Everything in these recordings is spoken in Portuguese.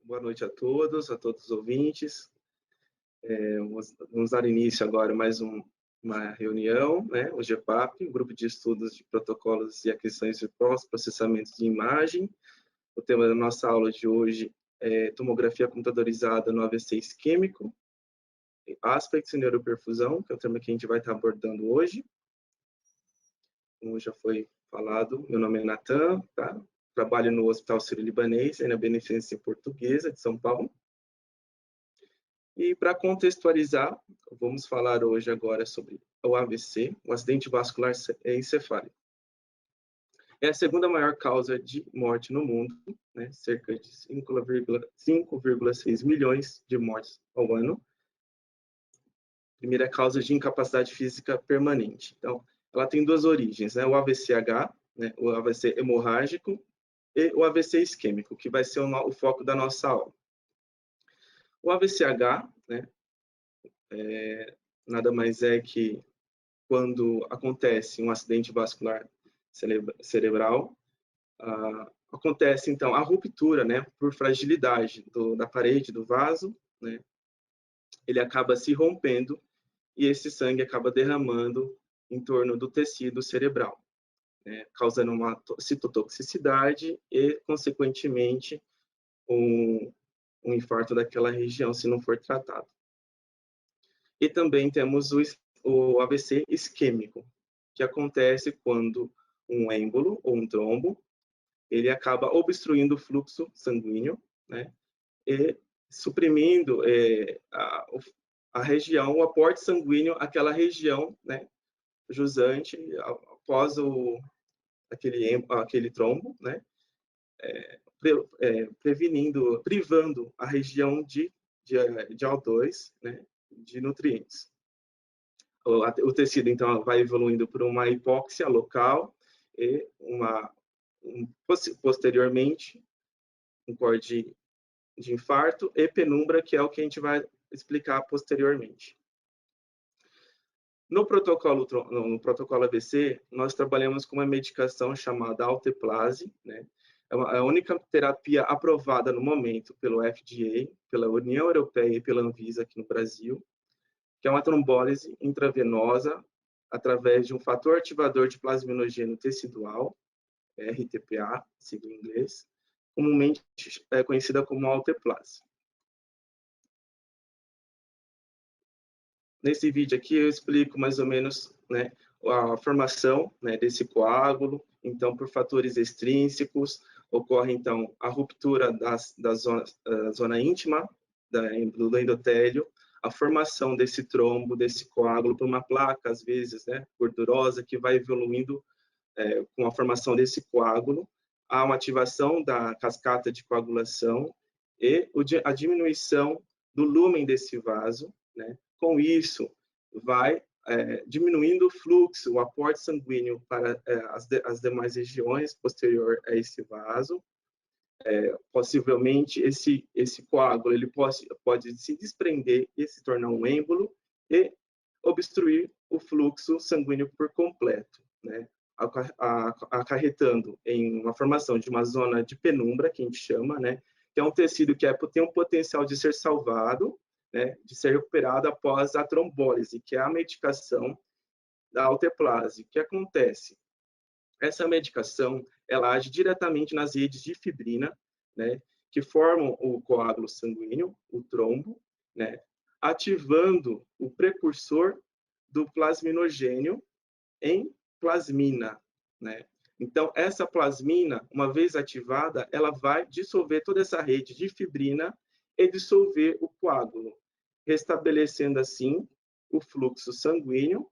Boa noite a todos os ouvintes. Vamos dar início agora a mais uma reunião, né? O GEPAP, um Grupo de Estudos de Protocolos e Aquisições de Pós-Processamento de Imagem. O tema da nossa aula de hoje é tomografia computadorizada no AVC isquêmico, aspectos e neuroperfusão, que é o tema que a gente vai estar abordando hoje. Como já foi falado, meu nome é Natan, tá? Trabalho no Hospital Sírio-Libanês, na Beneficência Portuguesa de São Paulo. E para contextualizar, vamos falar hoje agora sobre o AVC, o acidente vascular encefálico. É a segunda maior causa de morte no mundo, né? Cerca de 5,6 milhões de mortes ao ano. Primeira causa de incapacidade física permanente. Então, ela tem duas origens, né? O AVCH, né? O AVC hemorrágico, e o AVC isquêmico, que vai ser o foco da nossa aula. O AVCH, né, nada mais é que quando acontece um acidente vascular cerebral, acontece então a ruptura, né, por fragilidade da parede do vaso, né, ele acaba se rompendo e esse sangue acaba derramando em torno do tecido cerebral, né, causando uma citotoxicidade e, consequentemente, um infarto daquela região, se não for tratado. E também temos o AVC isquêmico, que acontece quando um êmbolo ou um trombo, ele acaba obstruindo o fluxo sanguíneo, né, e suprimindo a região, o aporte sanguíneo àquela região, né, jusante após aquele trombo, né, privando a região de O2, né, de nutrientes. O tecido, então, vai evoluindo por uma hipóxia local e posteriormente, um corte de infarto e penumbra, que é o que a gente vai explicar posteriormente. No protocolo AVC, nós trabalhamos com uma medicação chamada Alteplase, né? É a única terapia aprovada no momento pelo FDA, pela União Europeia e pela Anvisa aqui no Brasil, que é uma trombólise intravenosa através de um fator ativador de plasminogênio tecidual, RTPA, sigla em inglês, comumente conhecida como Alteplase. Nesse vídeo aqui eu explico mais ou menos, né, a formação, né, desse coágulo. Então, por fatores extrínsecos, ocorre então a ruptura da zona íntima do endotélio, a formação desse trombo, desse coágulo, por uma placa, às vezes, né, gordurosa, que vai evoluindo com a formação desse coágulo, há uma ativação da cascata de coagulação e a diminuição do lúmen desse vaso, né? Com isso, vai diminuindo o fluxo, o aporte sanguíneo para as demais regiões posterior a esse vaso. Possivelmente, esse coágulo ele pode se desprender e se tornar um êmbolo e obstruir o fluxo sanguíneo por completo, né? Acarretando em uma formação de uma zona de penumbra, que a gente chama, né? Que é um tecido que tem um potencial de ser salvado, né, de ser recuperado após a trombólise, que é a medicação da Alteplase. O que acontece? Essa medicação, ela age diretamente nas redes de fibrina, né, que formam o coágulo sanguíneo, o trombo, né, ativando o precursor do plasminogênio em plasmina, né? Então, essa plasmina, uma vez ativada, ela vai dissolver toda essa rede de fibrina e dissolver o coágulo, restabelecendo assim o fluxo sanguíneo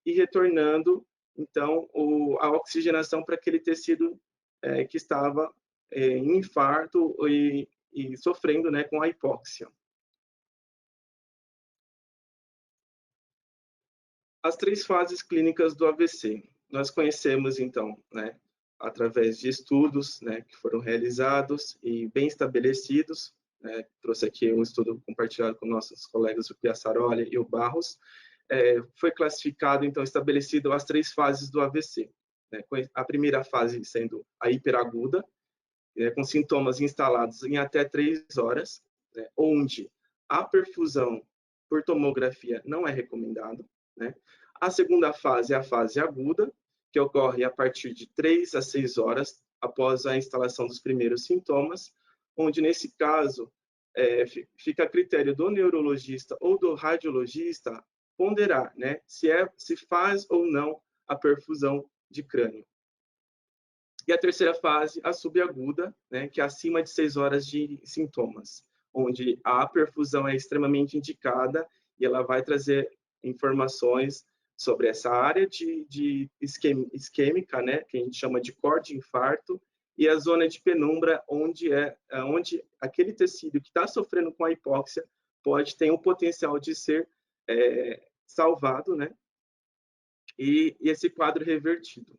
e retornando então a oxigenação para aquele tecido que estava em infarto e sofrendo, né, com a hipóxia. As três fases clínicas do AVC. Nós conhecemos, então, né, através de estudos, né, que foram realizados e bem estabelecidos. Trouxe aqui um estudo compartilhado com nossos colegas, o Piazzaroli e o Barros, foi classificado, então, estabelecido as 3 fases do AVC, né? A primeira fase sendo a hiperaguda, com sintomas instalados em até 3 horas, né? Onde a perfusão por tomografia não é recomendado, né? A segunda fase é a fase aguda, que ocorre a partir de 3 a 6 horas após a instalação dos primeiros sintomas, onde, nesse caso, fica a critério do neurologista ou do radiologista ponderar, né, se faz ou não a perfusão de crânio. E a terceira fase, a subaguda, né, que é acima de 6 horas de sintomas, onde a perfusão é extremamente indicada e ela vai trazer informações sobre essa área de isquêmica, né, que a gente chama de core de infarto, e a zona de penumbra, onde aquele tecido que está sofrendo com a hipóxia pode ter um potencial de ser salvado, né, e esse quadro revertido.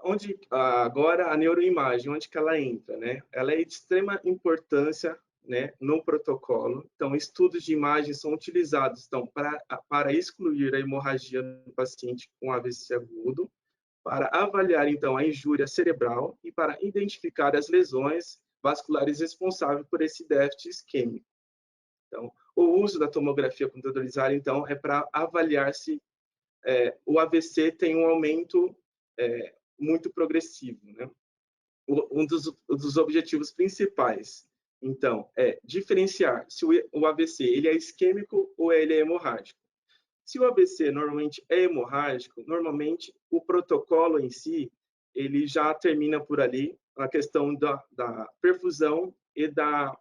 Onde agora a neuroimagem, onde que ela entra, né? Ela é de extrema importância, né, no protocolo. Então, estudos de imagem são utilizados, então, para excluir a hemorragia do paciente com AVC agudo, para avaliar, então, a injúria cerebral e para identificar as lesões vasculares responsáveis por esse déficit isquêmico. Então, o uso da tomografia computadorizada, então, é para avaliar se o AVC tem um aumento muito progressivo, né? Um dos objetivos principais, então, é diferenciar se o AVC ele é isquêmico ou ele é hemorrágico. Se o AVC normalmente é hemorrágico, normalmente o protocolo em si, ele já termina por ali a questão da perfusão e da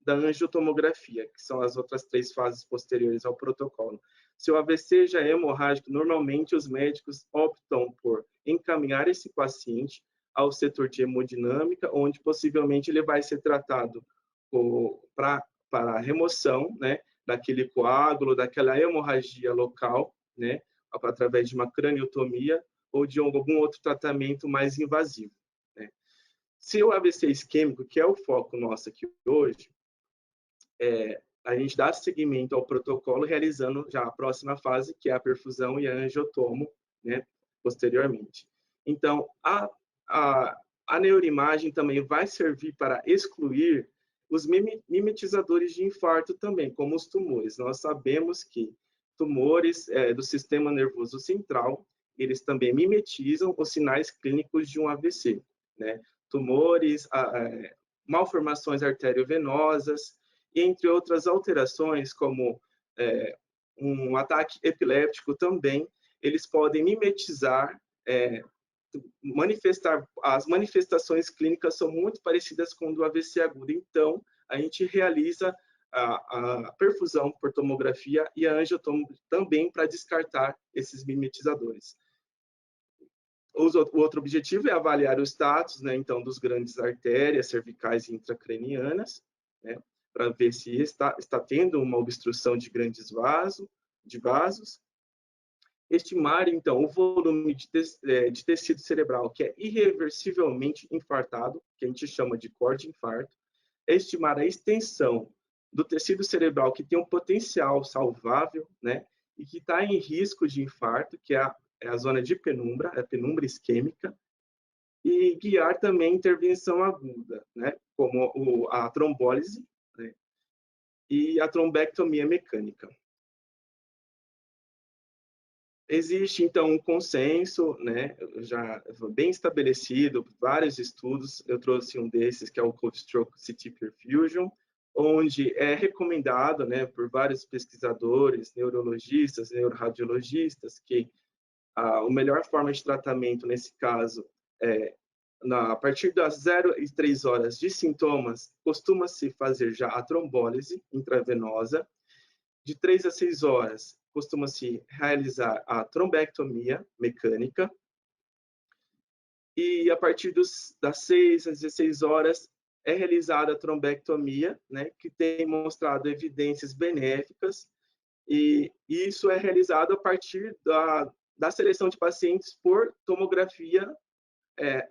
angiotomografia, que são as outras 3 fases posteriores ao protocolo. Se o AVC já é hemorrágico, normalmente os médicos optam por encaminhar esse paciente ao setor de hemodinâmica, onde possivelmente ele vai ser tratado para a remoção, né, daquele coágulo, daquela hemorragia local, né, através de uma craniotomia ou de algum outro tratamento mais invasivo, né. Se o AVC isquêmico, que é o foco nosso aqui hoje, a gente dá seguimento ao protocolo realizando já a próxima fase, que é a perfusão e a angiotomo, né, posteriormente. Então, a neuroimagem também vai servir para excluir os mimetizadores de infarto também, como os tumores. Nós sabemos que tumores do sistema nervoso central, eles também mimetizam os sinais clínicos de um AVC, né? Tumores, malformações arteriovenosas, entre outras alterações, como um ataque epiléptico também, eles podem mimetizar, as manifestações clínicas são muito parecidas com o do AVC agudo. Então, a gente realiza a perfusão por tomografia e a angiotomo também para descartar esses mimetizadores. O outro objetivo é avaliar o status, né, então, dos grandes artérias cervicais e intracranianas, né, para ver se está tendo uma obstrução de grandes vasos. Estimar, então, o volume de tecido cerebral que é irreversivelmente infartado, que a gente chama de core de infarto. Estimar a extensão do tecido cerebral que tem um potencial salvável, né, e que está em risco de infarto, que é a zona de penumbra, a penumbra isquêmica, e guiar também intervenção aguda, né, como a trombólise, né, e a trombectomia mecânica. Existe, então, um consenso, né, já bem estabelecido, vários estudos, eu trouxe um desses, que é o Cold Stroke CT Perfusion, onde é recomendado, né, por vários pesquisadores, neurologistas, neuroradiologistas, que a melhor forma de tratamento, nesse caso, a partir das 0 e 3 horas de sintomas, costuma-se fazer já a trombólise intravenosa. De 3 a 6 horas, costuma-se realizar a trombectomia mecânica. E a partir das 6 às 16 horas, é realizada a trombectomia, né, que tem mostrado evidências benéficas. E isso é realizado a partir da seleção de pacientes por tomografia,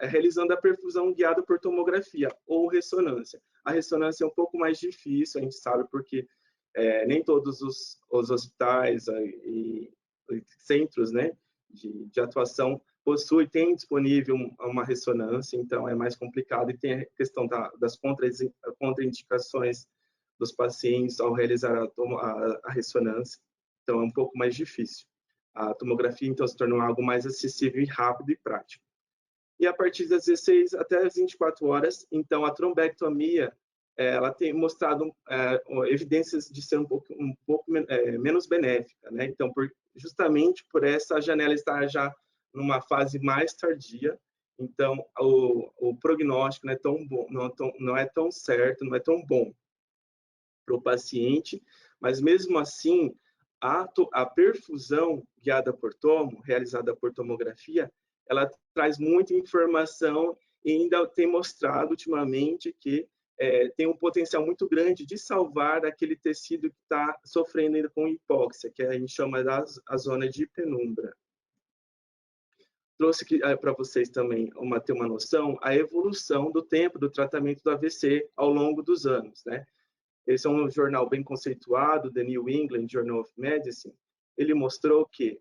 realizando a perfusão guiada por tomografia ou ressonância. A ressonância é um pouco mais difícil, a gente sabe, porque Nem todos os hospitais e centros, né, de atuação tem disponível uma ressonância, então é mais complicado, e tem a questão das contraindicações dos pacientes ao realizar a ressonância, então é um pouco mais difícil. A tomografia, então, se tornou algo mais acessível e rápido e prático. E a partir das 16 até as 24 horas, então, a trombectomia, ela tem mostrado evidências de ser um pouco menos benéfica, né? Então, justamente por essa janela estar já numa fase mais tardia, então o prognóstico não é tão bom, não é tão certo, não é tão bom para o paciente, mas mesmo assim a perfusão guiada por tomo, realizada por tomografia, ela traz muita informação e ainda tem mostrado ultimamente que tem um potencial muito grande de salvar aquele tecido que está sofrendo ainda com hipóxia, que a gente chama a zona de penumbra. Trouxe para vocês também ter uma noção a evolução do tempo do tratamento do AVC ao longo dos anos, né? Esse é um jornal bem conceituado, The New England Journal of Medicine. Ele mostrou que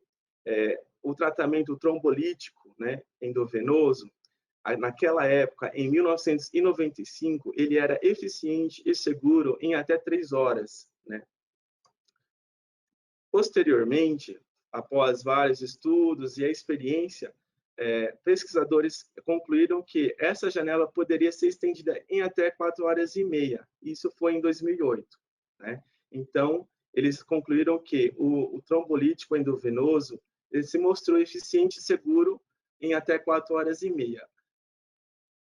o tratamento trombolítico, né, endovenoso, naquela época, em 1995, ele era eficiente e seguro em até 3 horas, né? Posteriormente, após vários estudos e a experiência, pesquisadores concluíram que essa janela poderia ser estendida em até 4 horas e meia. Isso foi em 2008, né? Então, eles concluíram que o trombolítico endovenoso ele se mostrou eficiente e seguro em até 4 horas e meia.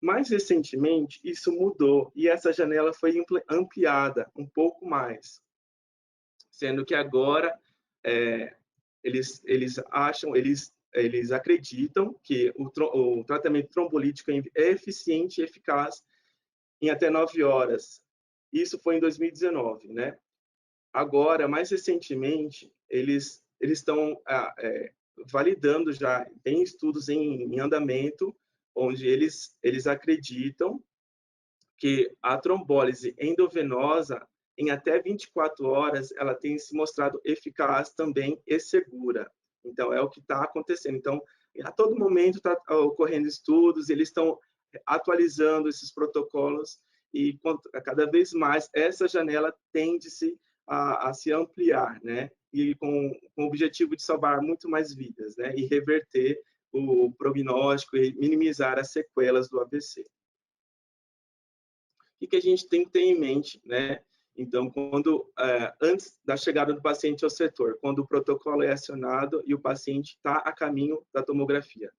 Mais recentemente, isso mudou e essa janela foi ampliada um pouco mais, sendo que agora eles acreditam que o tratamento trombolítico é eficiente e eficaz em até 9 horas. Isso foi em 2019, né? Agora, mais recentemente, eles estão validando já, tem estudos em andamento, onde eles acreditam que a trombólise endovenosa, em até 24 horas, ela tem se mostrado eficaz também e segura. Então, é o que está acontecendo. Então, a todo momento está ocorrendo estudos, eles estão atualizando esses protocolos e cada vez mais essa janela tende-se a se ampliar, né? E com o objetivo de salvar muito mais vidas, né? E reverter o prognóstico e minimizar as sequelas do AVC. O que a gente tem que ter em mente, né? Então, antes da chegada do paciente ao setor, quando o protocolo é acionado e o paciente está a caminho da tomografia.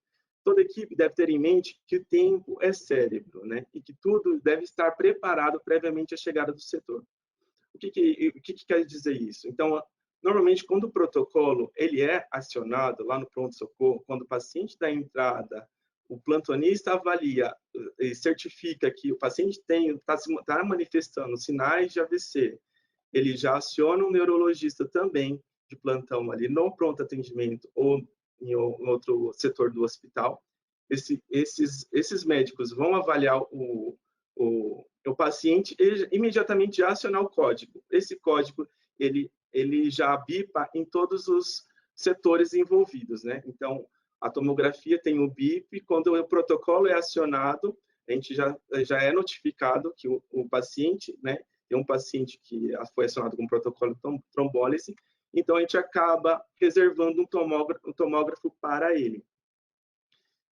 Toda equipe deve ter em mente que o tempo é cérebro, né? E que tudo deve estar preparado previamente à chegada do setor. O que quer dizer isso? Então, normalmente, quando o protocolo ele é acionado lá no pronto-socorro, quando o paciente dá entrada, o plantonista avalia e certifica que o paciente está manifestando sinais de AVC, ele já aciona um neurologista também de plantão ali no pronto atendimento ou em outro setor do hospital. Esses médicos vão avaliar o paciente e imediatamente já acionar o código. Esse código ele já bipa em todos os setores envolvidos, né? Então, a tomografia tem o BIP, quando o protocolo é acionado, a gente já é notificado que o paciente, né, tem um paciente que foi acionado com o protocolo de trombólise, então a gente acaba reservando um tomógrafo para ele.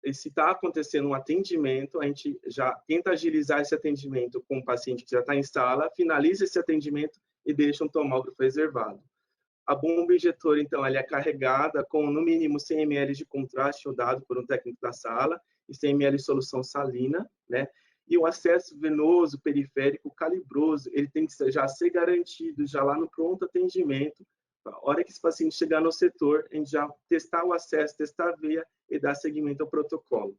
E se está acontecendo um atendimento, a gente já tenta agilizar esse atendimento com o paciente que já está em sala, finaliza esse atendimento e deixa um tomógrafo reservado. A bomba injetora, então, ela é carregada com, no mínimo, 100 ml de contraste dado por um técnico da sala e 100 ml de solução salina, né? E o acesso venoso periférico calibroso, ele tem que já ser garantido já lá no pronto atendimento. A hora que esse paciente chegar no setor, a gente já testar o acesso, testar a veia e dar seguimento ao protocolo.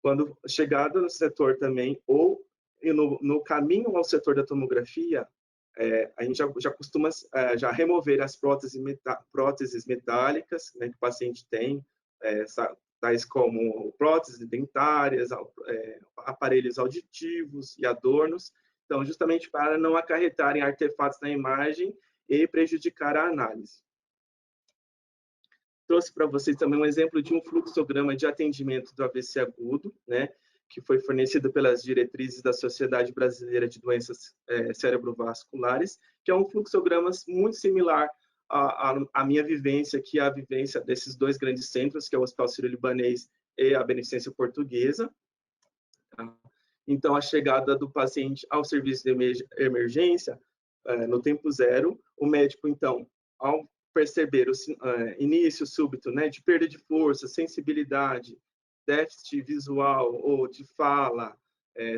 Quando chegado no setor também, ou no caminho ao setor da tomografia, a gente já costuma já remover as próteses metálicas, né, que o paciente tem, tais como próteses dentárias, aparelhos auditivos e adornos. Então, justamente para não acarretarem artefatos na imagem e prejudicar a análise. Trouxe para vocês também um exemplo de um fluxograma de atendimento do AVC agudo, né, que foi fornecido pelas diretrizes da Sociedade Brasileira de Doenças Cerebrovasculares, que é um fluxograma muito similar à minha vivência, que é a vivência desses dois grandes centros, que é o Hospital Sírio-Libanês e a Beneficência Portuguesa. Então, a chegada do paciente ao serviço de emergência, no tempo zero, o médico, então, ao perceber o início súbito, né, de perda de força, sensibilidade, déficit visual ou de fala,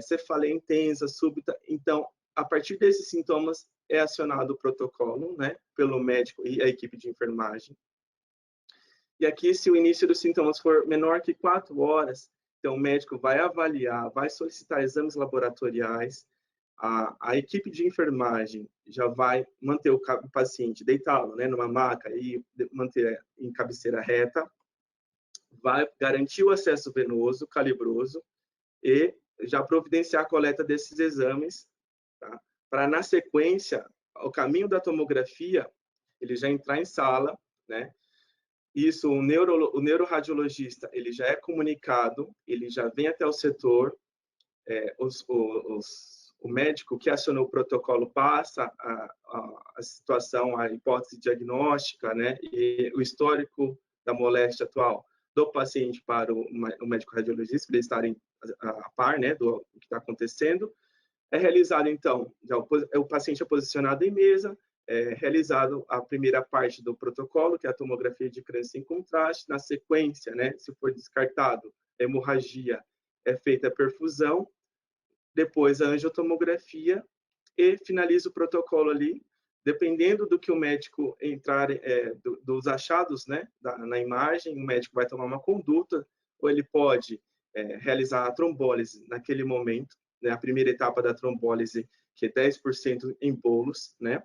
cefaleia intensa, súbita, então, a partir desses sintomas, é acionado o protocolo, né, pelo médico e a equipe de enfermagem. E aqui, se o início dos sintomas for menor que 4 horas, então o médico vai avaliar, vai solicitar exames laboratoriais, a equipe de enfermagem já vai manter o paciente deitado, né, numa maca e manter em cabeceira reta, vai garantir o acesso venoso, calibroso e já providenciar a coleta desses exames, tá? Para, na sequência, o caminho da tomografia, ele já entrar em sala, né? Isso, o neuroradiologista, ele já é comunicado, ele já vem até o setor, o médico que acionou o protocolo passa a situação, a hipótese diagnóstica, né, e o histórico da moléstia atual do paciente para o médico radiologista, para eles estarem a par, né, do que está acontecendo. É realizado, então, o paciente é posicionado em mesa, é realizado a primeira parte do protocolo, que é a tomografia de crânio sem contraste. Na sequência, né, se for descartado hemorragia, é feita a perfusão, depois a angiotomografia e finaliza o protocolo ali, dependendo do que o médico entrar, dos achados, né, na imagem, o médico vai tomar uma conduta, ou ele pode realizar a trombólise naquele momento, né, a primeira etapa da trombólise, que é 10% em bolos, né,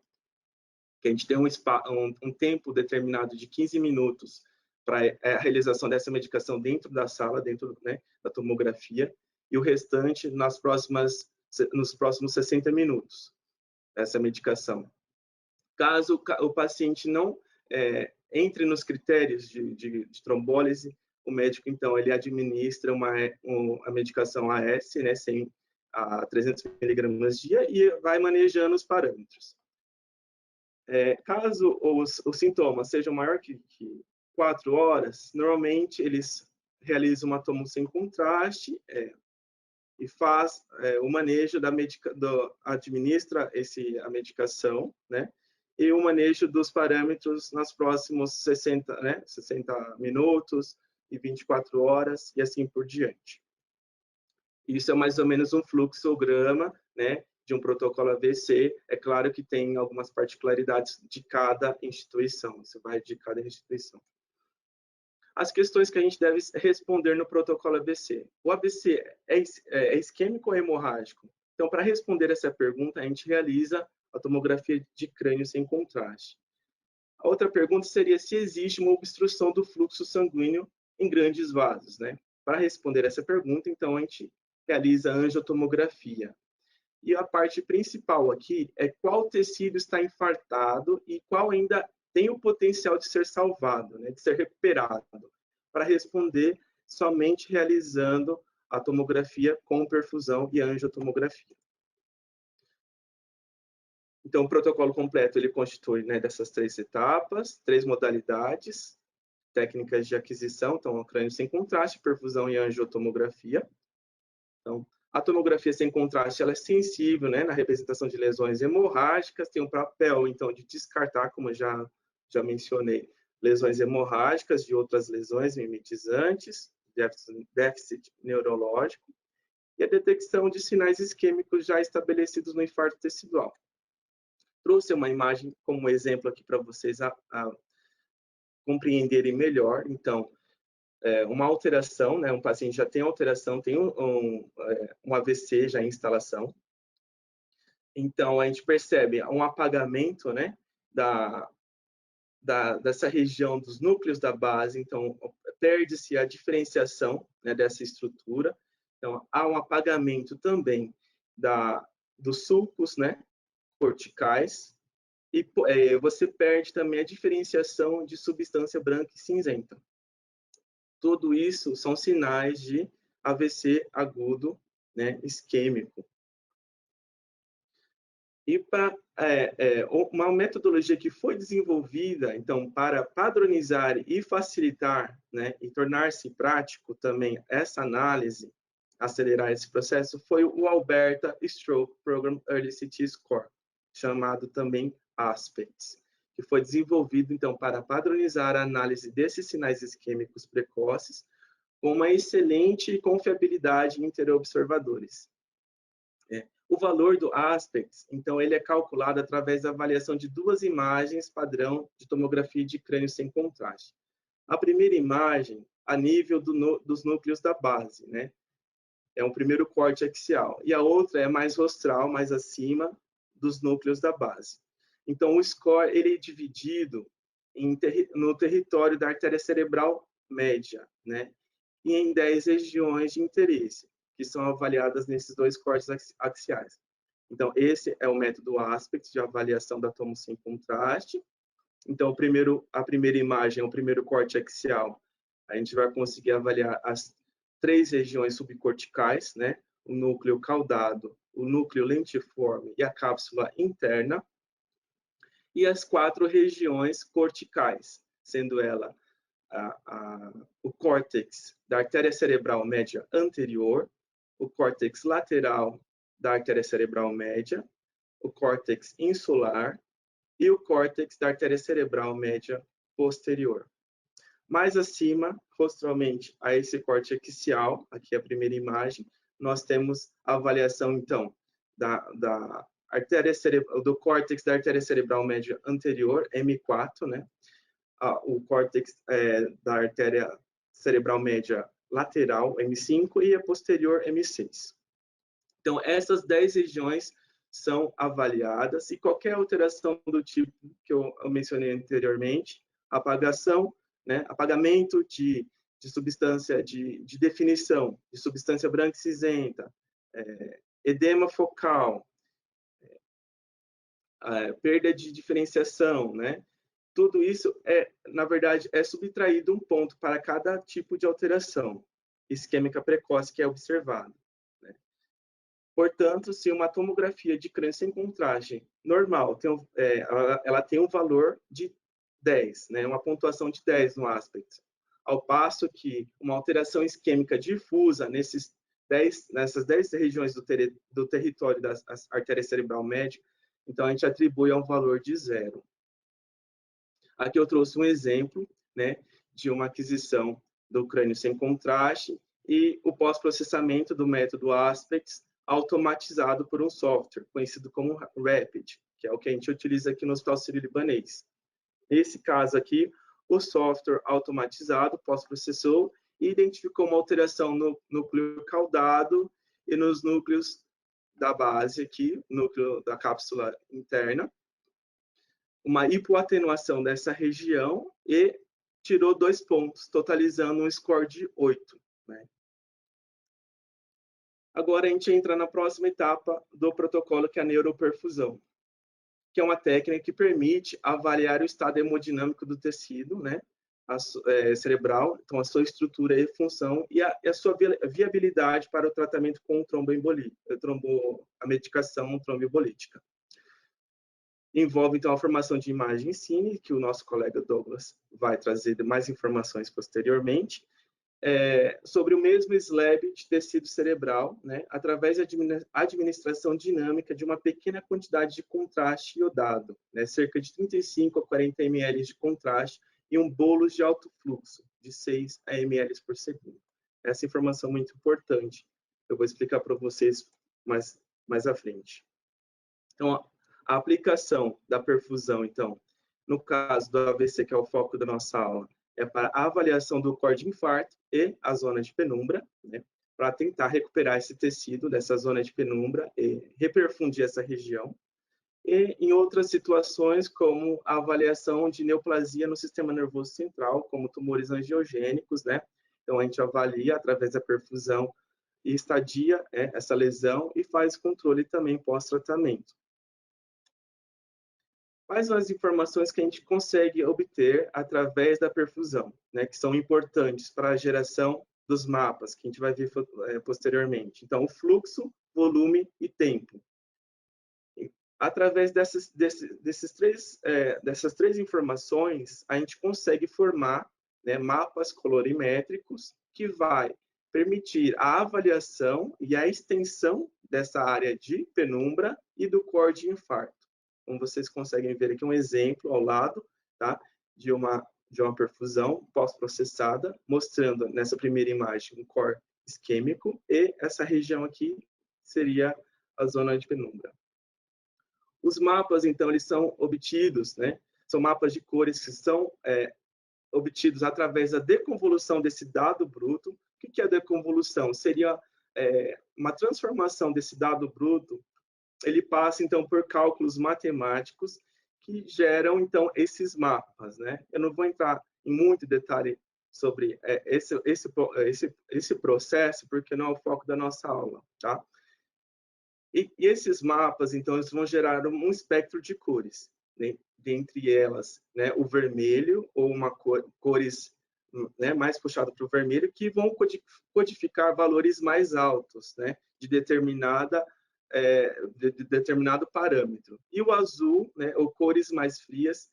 que a gente tem um tempo determinado de 15 minutos para a realização dessa medicação dentro da sala, dentro, né, da tomografia, e o restante nos próximos 60 minutos, essa medicação. Caso o paciente não entre nos critérios de trombólise, o médico, então, ele administra a medicação AS, né, a 300 miligramas dia, e vai manejando os parâmetros. Caso os sintomas sejam maior que 4 horas, normalmente eles realizam uma tomo sem contraste e faz o manejo administra a medicação, né? E o manejo dos parâmetros nos próximos 60 minutos e 24 horas e assim por diante. Isso é mais ou menos um fluxograma, né, de um protocolo AVC. É claro que tem algumas particularidades de cada instituição, isso vai de cada instituição. As questões que a gente deve responder no protocolo AVC. O AVC é isquêmico ou hemorrágico? Então, para responder essa pergunta, a gente realiza a tomografia de crânio sem contraste. A outra pergunta seria se existe uma obstrução do fluxo sanguíneo em grandes vasos, né? Para responder essa pergunta, então, a gente realiza a angiotomografia. E a parte principal aqui é qual tecido está infartado e qual ainda tem o potencial de ser salvado, né, de ser recuperado, para responder somente realizando a tomografia com perfusão e a angiotomografia. Então, o protocolo completo ele constitui, né, dessas 3 etapas, 3 modalidades, técnicas de aquisição, então, crânio sem contraste, perfusão e angiotomografia. Então, a tomografia sem contraste ela é sensível, né, na representação de lesões hemorrágicas, tem um papel, então, de descartar, como já mencionei, lesões hemorrágicas de outras lesões mimetizantes, déficit neurológico, e a detecção de sinais isquêmicos já estabelecidos no infarto tecidual. Trouxe uma imagem como exemplo aqui para vocês compreenderem melhor. Então, uma alteração, né, um paciente já tem alteração, tem um AVC já em instalação. Então, a gente percebe um apagamento, né, dessa região dos núcleos da base, então perde-se a diferenciação, né, dessa estrutura. Então, há um apagamento também dos sulcos, né, corticais, e você perde também a diferenciação de substância branca e cinzenta. Tudo isso são sinais de AVC agudo, né, isquêmico. E uma metodologia que foi desenvolvida, então, para padronizar e facilitar, né, e tornar-se prático também essa análise, acelerar esse processo, foi o Alberta Stroke Program Early CT Score, chamado também ASPECTS, que foi desenvolvido, então, para padronizar a análise desses sinais isquêmicos precoces com uma excelente confiabilidade entre observadores. O valor do ASPECTS, então, ele é calculado através da avaliação de duas imagens padrão de tomografia de crânio sem contraste. A primeira imagem, a nível dos núcleos da base, né? É um primeiro corte axial. E a outra é mais rostral, mais acima dos núcleos da base. Então, o score ele é dividido no território da artéria cerebral média, né? E em 10 regiões de interesse, que são avaliadas nesses dois cortes axiais. Então, esse é o método ASPECTS de avaliação da tomo sem contraste. Então, a primeira imagem, o primeiro corte axial, a gente vai conseguir avaliar as 3 regiões subcorticais, né? O núcleo caudado, o núcleo lentiforme e a cápsula interna. E as 4 regiões corticais, sendo ela o córtex da artéria cerebral média anterior, o córtex lateral da artéria cerebral média, o córtex insular e o córtex da artéria cerebral média posterior. Mais acima, rostralmente, a esse corte axial, aqui a primeira imagem, nós temos a avaliação, então, do córtex da artéria cerebral média anterior, M4, né? O córtex da artéria cerebral média lateral, M5, e a posterior, M6. Então, essas 10 regiões são avaliadas, e qualquer alteração do tipo que eu mencionei anteriormente, apagação, né, apagamento de substância de definição, de substância branca e cinzenta, edema focal, perda de diferenciação, né? Tudo isso, na verdade, é subtraído um ponto para cada tipo de alteração isquêmica precoce que é observado. Né? Portanto, se uma tomografia de crânio sem contraste normal, ela tem um valor de 10, né? Uma pontuação de 10 no ASPECTS, ao passo que uma alteração isquêmica difusa nessas 10 regiões do território da artéria cerebral média, então a gente atribui a um valor de 0. Aqui eu trouxe um exemplo, né, de uma aquisição do crânio sem contraste e o pós-processamento do método ASPECTS automatizado por um software conhecido como Rapid, que é o que a gente utiliza aqui no Hospital Sírio-Libanês. Nesse caso aqui, o software automatizado pós-processou e identificou uma alteração no núcleo caudado e nos núcleos da base aqui, núcleo da cápsula interna, uma hipoatenuação dessa região e tirou 2 pontos, totalizando um score de 8. Né? Agora a gente entra na próxima etapa do protocolo, que é a neuroperfusão, que é uma técnica que permite avaliar o estado hemodinâmico do tecido, né, cerebral, então a sua estrutura e função e a sua viabilidade para o tratamento com tromboembolia, a medicação tromboembolítica. Envolve, então, a formação de imagem cine, que o nosso colega Douglas vai trazer mais informações posteriormente, sobre o mesmo slab de tecido cerebral, né, através da administração dinâmica de uma pequena quantidade de contraste iodado, né, cerca de 35 a 40 ml de contraste, e um bolus de alto fluxo, de 6 a ml por segundo. Essa informação é muito importante. Eu vou explicar para vocês mais à frente. Então, a aplicação da perfusão, então, no caso do AVC, que é o foco da nossa aula, é para a avaliação do core de infarto e a zona de penumbra, né, para tentar recuperar esse tecido dessa zona de penumbra e reperfundir essa região. E em outras situações, como a avaliação de neoplasia no sistema nervoso central, como tumores angiogênicos, né? Então, a gente avalia, através da perfusão e estadia essa lesão e faz controle também pós-tratamento. Quais são as informações que a gente consegue obter através da perfusão, né, que são importantes para a geração dos mapas, que a gente vai ver posteriormente. Então, o fluxo, volume e tempo. Através dessas três informações, a gente consegue formar, né, mapas colorimétricos que vai permitir a avaliação e a extensão dessa área de penumbra e do core de infarto. Como vocês conseguem ver aqui um exemplo ao lado, tá, de uma perfusão pós-processada, mostrando nessa primeira imagem um core isquêmico e essa região aqui seria a zona de penumbra. Os mapas, então, eles são obtidos, né, são mapas de cores que são obtidos através da deconvolução desse dado bruto. O que é a deconvolução? Seria uma transformação desse dado bruto. Ele passa, então, por cálculos matemáticos que geram, então, esses mapas, né? Eu não vou entrar em muito detalhe sobre esse processo, porque não é o foco da nossa aula, tá? E esses mapas, então, eles vão gerar um espectro de cores, né? Dentre elas, né, o vermelho, ou cores, né, mais puxado para o vermelho, que vão codificar valores mais altos, né, de determinado parâmetro. E o azul, né, ou cores mais frias,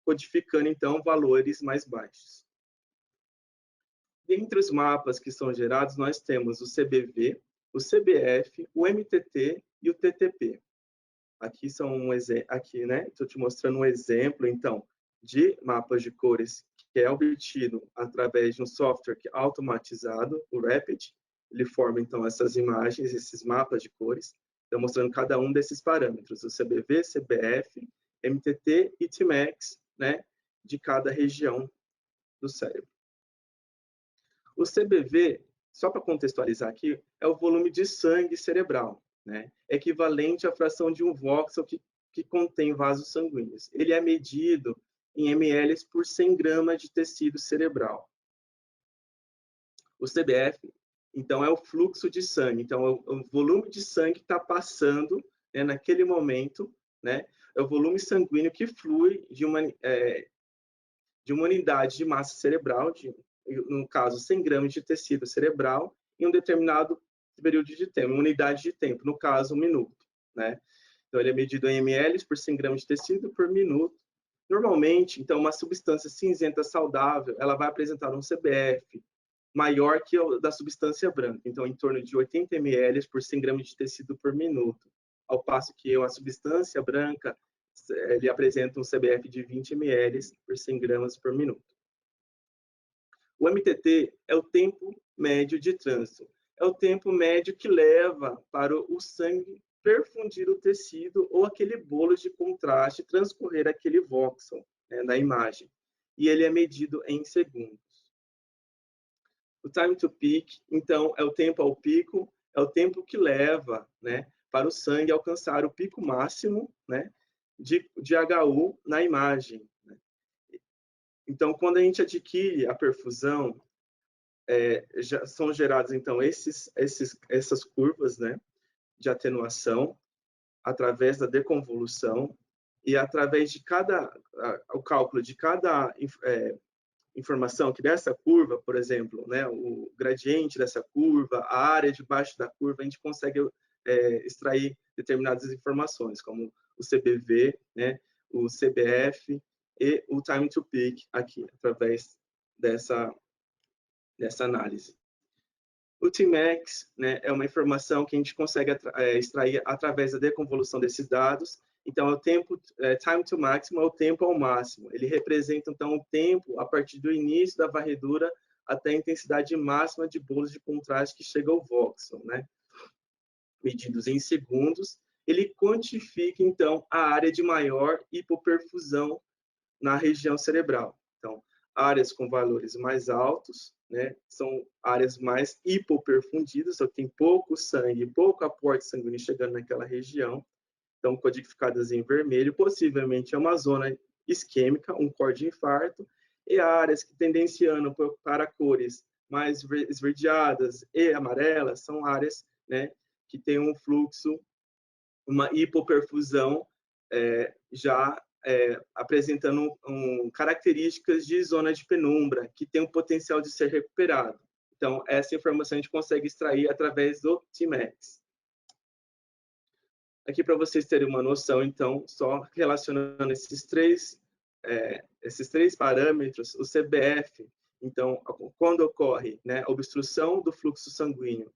codificando, então, valores mais baixos. Dentre os mapas que são gerados, nós temos o CBV, o CBF, o MTT e o TTP. Aqui né? Estou te mostrando um exemplo, então, de mapas de cores que é obtido através de um software automatizado, o Rapid. Ele forma, então, essas imagens, esses mapas de cores, então, mostrando cada um desses parâmetros, o CBV, CBF, MTT e Tmax, né, de cada região do cérebro. O CBV, só para contextualizar aqui, é o volume de sangue cerebral, né? Equivalente à fração de um voxel que contém vasos sanguíneos. Ele é medido em ml por 100 gramas de tecido cerebral. O CBF, então, é o fluxo de sangue. Então, é o volume de sangue que está passando, né, naquele momento, né? É o volume sanguíneo que flui de uma unidade de massa cerebral, no caso, 100 gramas de tecido cerebral, em um determinado período de tempo, uma unidade de tempo, no caso, 1 minuto, né? Então, ele é medido em ml por 100 gramas de tecido por minuto. Normalmente, então, uma substância cinzenta saudável, ela vai apresentar um CBF maior que o da substância branca, então, em torno de 80 ml por 100 gramas de tecido por minuto, ao passo que a substância branca, ele apresenta um CBF de 20 ml por 100 gramas por minuto. O MTT é o tempo médio de trânsito. É o tempo médio que leva para o sangue perfundir o tecido ou aquele bolo de contraste transcorrer aquele voxel, né, na imagem. E ele é medido em segundos. O time to peak, então, é o tempo ao pico, é o tempo que leva, né, para o sangue alcançar o pico máximo, né, de HU na imagem. Então, quando a gente adquire a perfusão, já são geradas, então, essas curvas, né, de atenuação, através da deconvolução, e através de o cálculo de cada informação que dessa curva, por exemplo, né, o gradiente dessa curva, a área debaixo da curva, a gente consegue extrair determinadas informações, como o CBV, né, o CBF, e o time to peak aqui, através dessa análise. O Tmax, né, é uma informação que a gente consegue extrair através da deconvolução desses dados. Então, é o tempo, time to maximum é o tempo ao máximo. Ele representa, então, o tempo a partir do início da varredura até a intensidade máxima de bolos de contraste que chega ao voxel, né? Medidos em segundos. Ele quantifica, então, a área de maior hipoperfusão na região cerebral. Então, áreas com valores mais altos, né, são áreas mais hipoperfundidas, só tem pouco sangue, pouco aporte sanguíneo chegando naquela região, então codificadas em vermelho, possivelmente é uma zona isquêmica, um core de infarto, e áreas que tendenciando para cores mais esverdeadas e amarelas são áreas, né, que tem um fluxo, uma hipoperfusão, já apresentando características de zona de penumbra, que tem o potencial de ser recuperado. Então, essa informação a gente consegue extrair através do Tmax. Aqui, para vocês terem uma noção, então, só relacionando esses três parâmetros, o CBF, então, quando ocorre, né, obstrução do fluxo sanguíneo,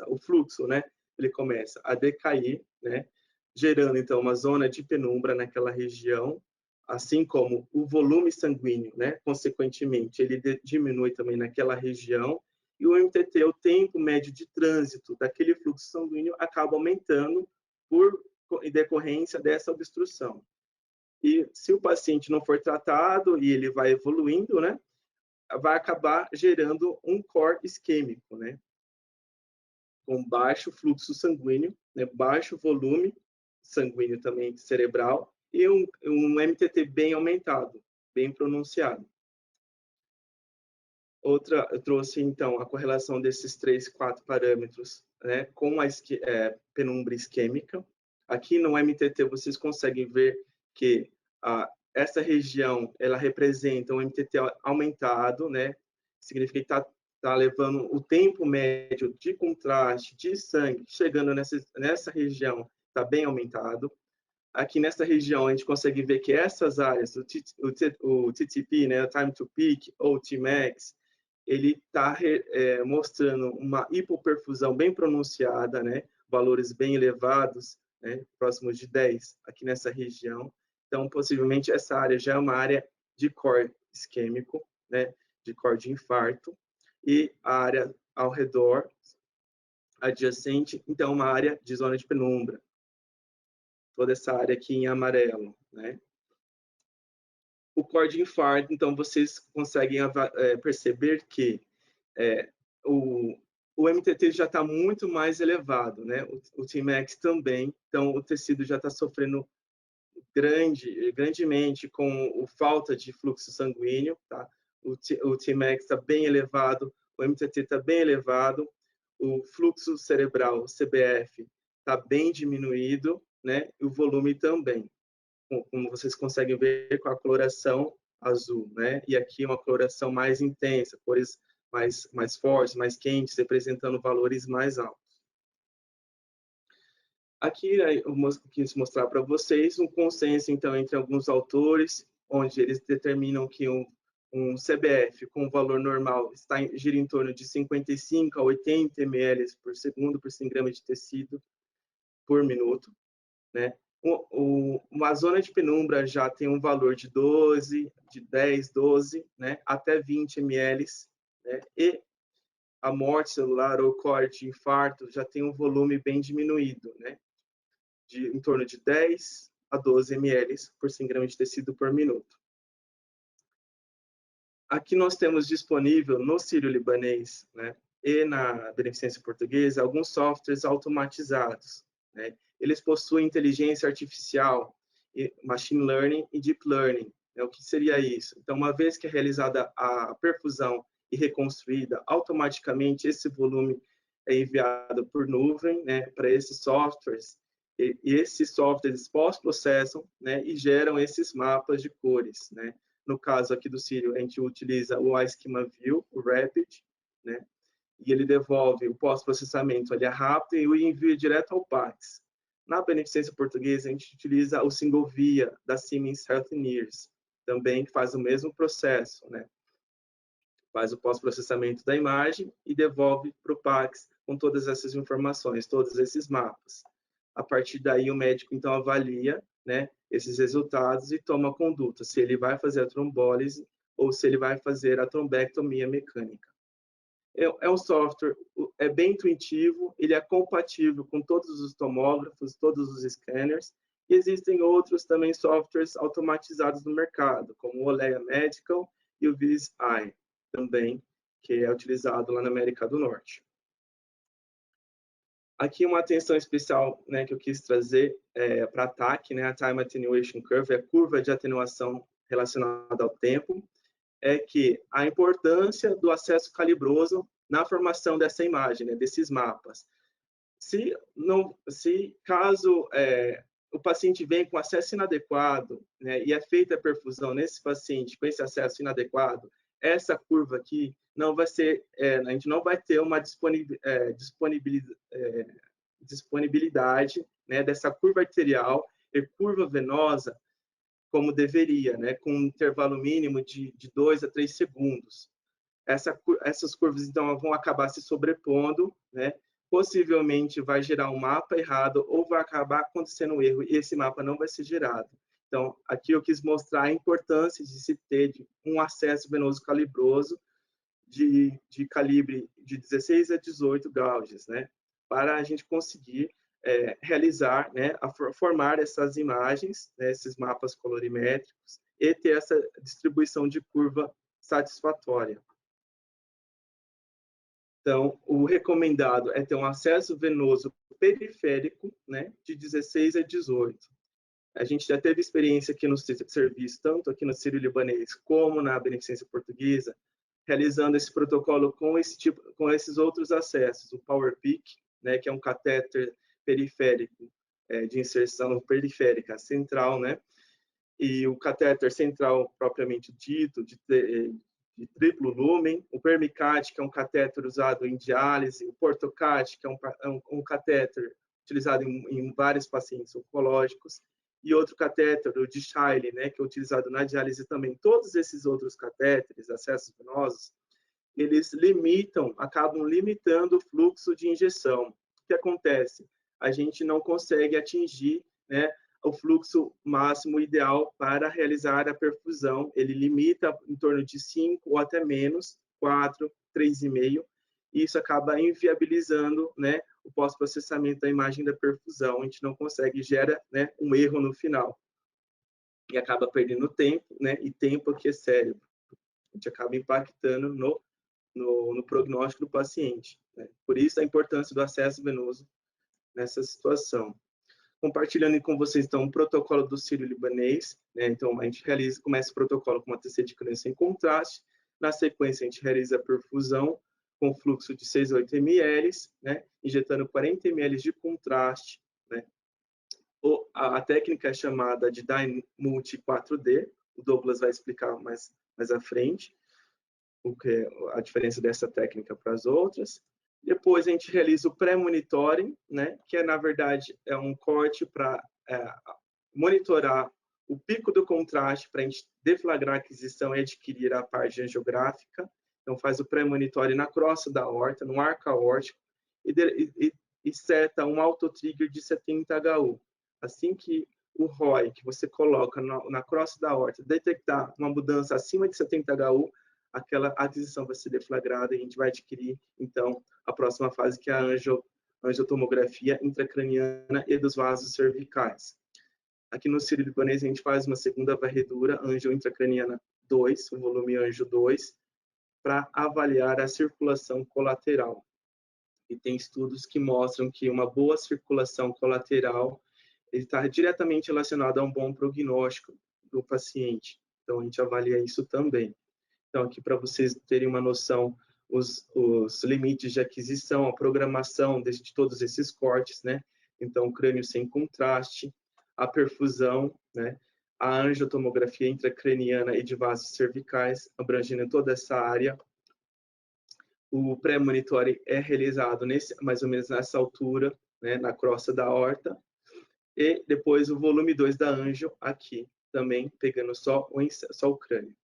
o fluxo, né, ele começa a decair, né, gerando, então, uma zona de penumbra naquela região, assim como o volume sanguíneo, né, consequentemente, ele diminui também naquela região, e o MTT, o tempo médio de trânsito daquele fluxo sanguíneo, acaba aumentando em decorrência dessa obstrução. E se o paciente não for tratado e ele vai evoluindo, né, vai acabar gerando um core isquêmico, né, com baixo fluxo sanguíneo, né, baixo volume sanguíneo também cerebral e um MTT bem aumentado, bem pronunciado. Eu trouxe, então, a correlação desses 4 parâmetros, né, com a penumbra isquêmica. Aqui no MTT vocês conseguem ver que essa região ela representa um MTT aumentado, né? Significa que está levando o tempo médio de contraste de sangue chegando nessa região está bem aumentado. Aqui nessa região a gente consegue ver que essas áreas, o TTP, né, Time to Peak ou Tmax, ele está mostrando uma hipoperfusão bem pronunciada, né? Valores bem elevados, né? Próximos de 10 aqui nessa região. Então, possivelmente, essa área já é uma área de core isquêmico, né? De core de infarto. E a área ao redor, adjacente, então, uma área de zona de penumbra. Toda essa área aqui em amarelo, né? O core de infarto, então, vocês conseguem perceber que o MTT já está muito mais elevado, né? O Tmax também, então o tecido já está sofrendo grandemente com a falta de fluxo sanguíneo, tá? O Tmax está bem elevado, o MTT está bem elevado, o fluxo cerebral, o CBF, está bem diminuído, né? E o volume também, como vocês conseguem ver com a coloração azul, né? E aqui uma coloração mais intensa, cores mais fortes, mais quentes, representando valores mais altos. Aqui eu quis mostrar para vocês um consenso, então, entre alguns autores, onde eles determinam que um CBF com valor normal gira em torno de 55 a 80 ml por segundo por 100 gramas de tecido por minuto, né? Uma zona de penumbra já tem um valor de 10, 12, né, até 20 ml, né? E a morte celular ou corte de infarto já tem um volume bem diminuído, né? Em torno de 10 a 12 ml por 100 gramas de tecido por minuto. Aqui nós temos disponível no Sírio-Libanês, né, e na Beneficência Portuguesa alguns softwares automatizados, né? Eles possuem inteligência artificial, machine learning e deep learning. Né? O que seria isso? Então, uma vez que é realizada a perfusão e reconstruída, automaticamente esse volume é enviado por nuvem, né, para esses softwares, e esses softwares pós-processam, né, e geram esses mapas de cores, né. No caso aqui do Sírio, a gente utiliza o iSchema View, o Rapid, né, e ele devolve o pós-processamento, ele é rápido e o envia direto ao PACS. Na Beneficência Portuguesa, a gente utiliza o Single Via da Siemens Healthineers, também que faz o mesmo processo, né? Faz o pós-processamento da imagem e devolve para o PACS com todas essas informações, todos esses mapas. A partir daí, o médico, então, avalia, né, esses resultados e toma a conduta, se ele vai fazer a trombólise ou se ele vai fazer a trombectomia mecânica. É um software, é bem intuitivo, ele é compatível com todos os tomógrafos, todos os scanners, e existem outros também softwares automatizados no mercado, como o Olea Medical e o VisEye, também, que é utilizado lá na América do Norte. Aqui uma atenção especial, né, que eu quis trazer para a TAC, né, a Time Attenuation Curve, é a curva de atenuação relacionada ao tempo. é que a importância do acesso calibroso na formação dessa imagem, né, desses mapas. Se caso o paciente vem com acesso inadequado, né, e é feita a perfusão nesse paciente com esse acesso inadequado, essa curva aqui não vai ser, a gente não vai ter uma disponibilidade, né, dessa curva arterial e curva venosa como deveria, né, com um intervalo mínimo de 2 a 3 segundos. Essas curvas, então, vão acabar se sobrepondo, né, possivelmente vai gerar um mapa errado ou vai acabar acontecendo um erro e esse mapa não vai ser gerado. Então, aqui eu quis mostrar a importância de se ter um acesso venoso calibroso de calibre de 16 a 18 gauges, né, para a gente conseguir realizar, né, formar essas imagens, né, esses mapas colorimétricos e ter essa distribuição de curva satisfatória. Então, o recomendado é ter um acesso venoso periférico, né, de 16 a 18. A gente já teve experiência aqui no serviço, tanto aqui no Sírio-Libanês como na Beneficência Portuguesa, realizando esse protocolo com esses outros acessos, o PowerPeak, né, que é um catéter periférico de inserção periférica central, né, e o catéter central propriamente dito, de triplo lumen, o Permicate, que é um catéter usado em diálise, o Portocate, que é um catéter utilizado em vários pacientes oncológicos, e outro catéter, o de Shiley, né, que é utilizado na diálise também. Todos esses outros catéteres, acessos venosos, eles acabam limitando o fluxo de injeção. O que acontece? A gente não consegue atingir, né, o fluxo máximo ideal para realizar a perfusão. Ele limita em torno de 5 ou até menos, 4, 3,5, e isso acaba inviabilizando, né, o pós-processamento da imagem da perfusão. A gente não consegue, gera, né, um erro no final. E acaba perdendo tempo, né, e tempo aqui é cérebro. A gente acaba impactando no prognóstico do paciente, né? Por isso a importância do acesso venoso nessa situação. Compartilhando com vocês, então, o protocolo do Sírio-Libanês, né? Então, a gente começa o protocolo com uma TC de crânio sem contraste, na sequência a gente realiza a perfusão com fluxo de 6 a 8 ml, né? Injetando 40 ml de contraste, né? A técnica é chamada de Dye Multi 4D, o Douglas vai explicar mais à frente, o que é a diferença dessa técnica para as outras. Depois a gente realiza o pré-monitoring, né, que na verdade é um corte para monitorar o pico do contraste para a gente deflagrar a aquisição e adquirir a parte angiográfica. Então faz o pré-monitoring na crosta da aorta, no arco aórtico, e seta um autotrigger de 70 HU. Assim que o ROI que você coloca na crosta da aorta detectar uma mudança acima de 70 HU, aquela aquisição vai ser deflagrada e a gente vai adquirir, então, a próxima fase, que é a angiotomografia intracraniana e dos vasos cervicais. Aqui no Sírio-Libanês, a gente faz uma segunda varredura, angio intracraniana 2, o volume anjo 2, para avaliar a circulação colateral. E tem estudos que mostram que uma boa circulação colateral está diretamente relacionada a um bom prognóstico do paciente. Então, a gente avalia isso também. Então, aqui para vocês terem uma noção, os limites de aquisição, a programação de todos esses cortes, né? Então, crânio sem contraste, a perfusão, né? A angiotomografia intracraniana e de vasos cervicais, abrangendo toda essa área. O pré-monitoring é realizado mais ou menos nessa altura, né? Na crosta da aorta. E depois o volume 2 da angio aqui, também pegando só o crânio.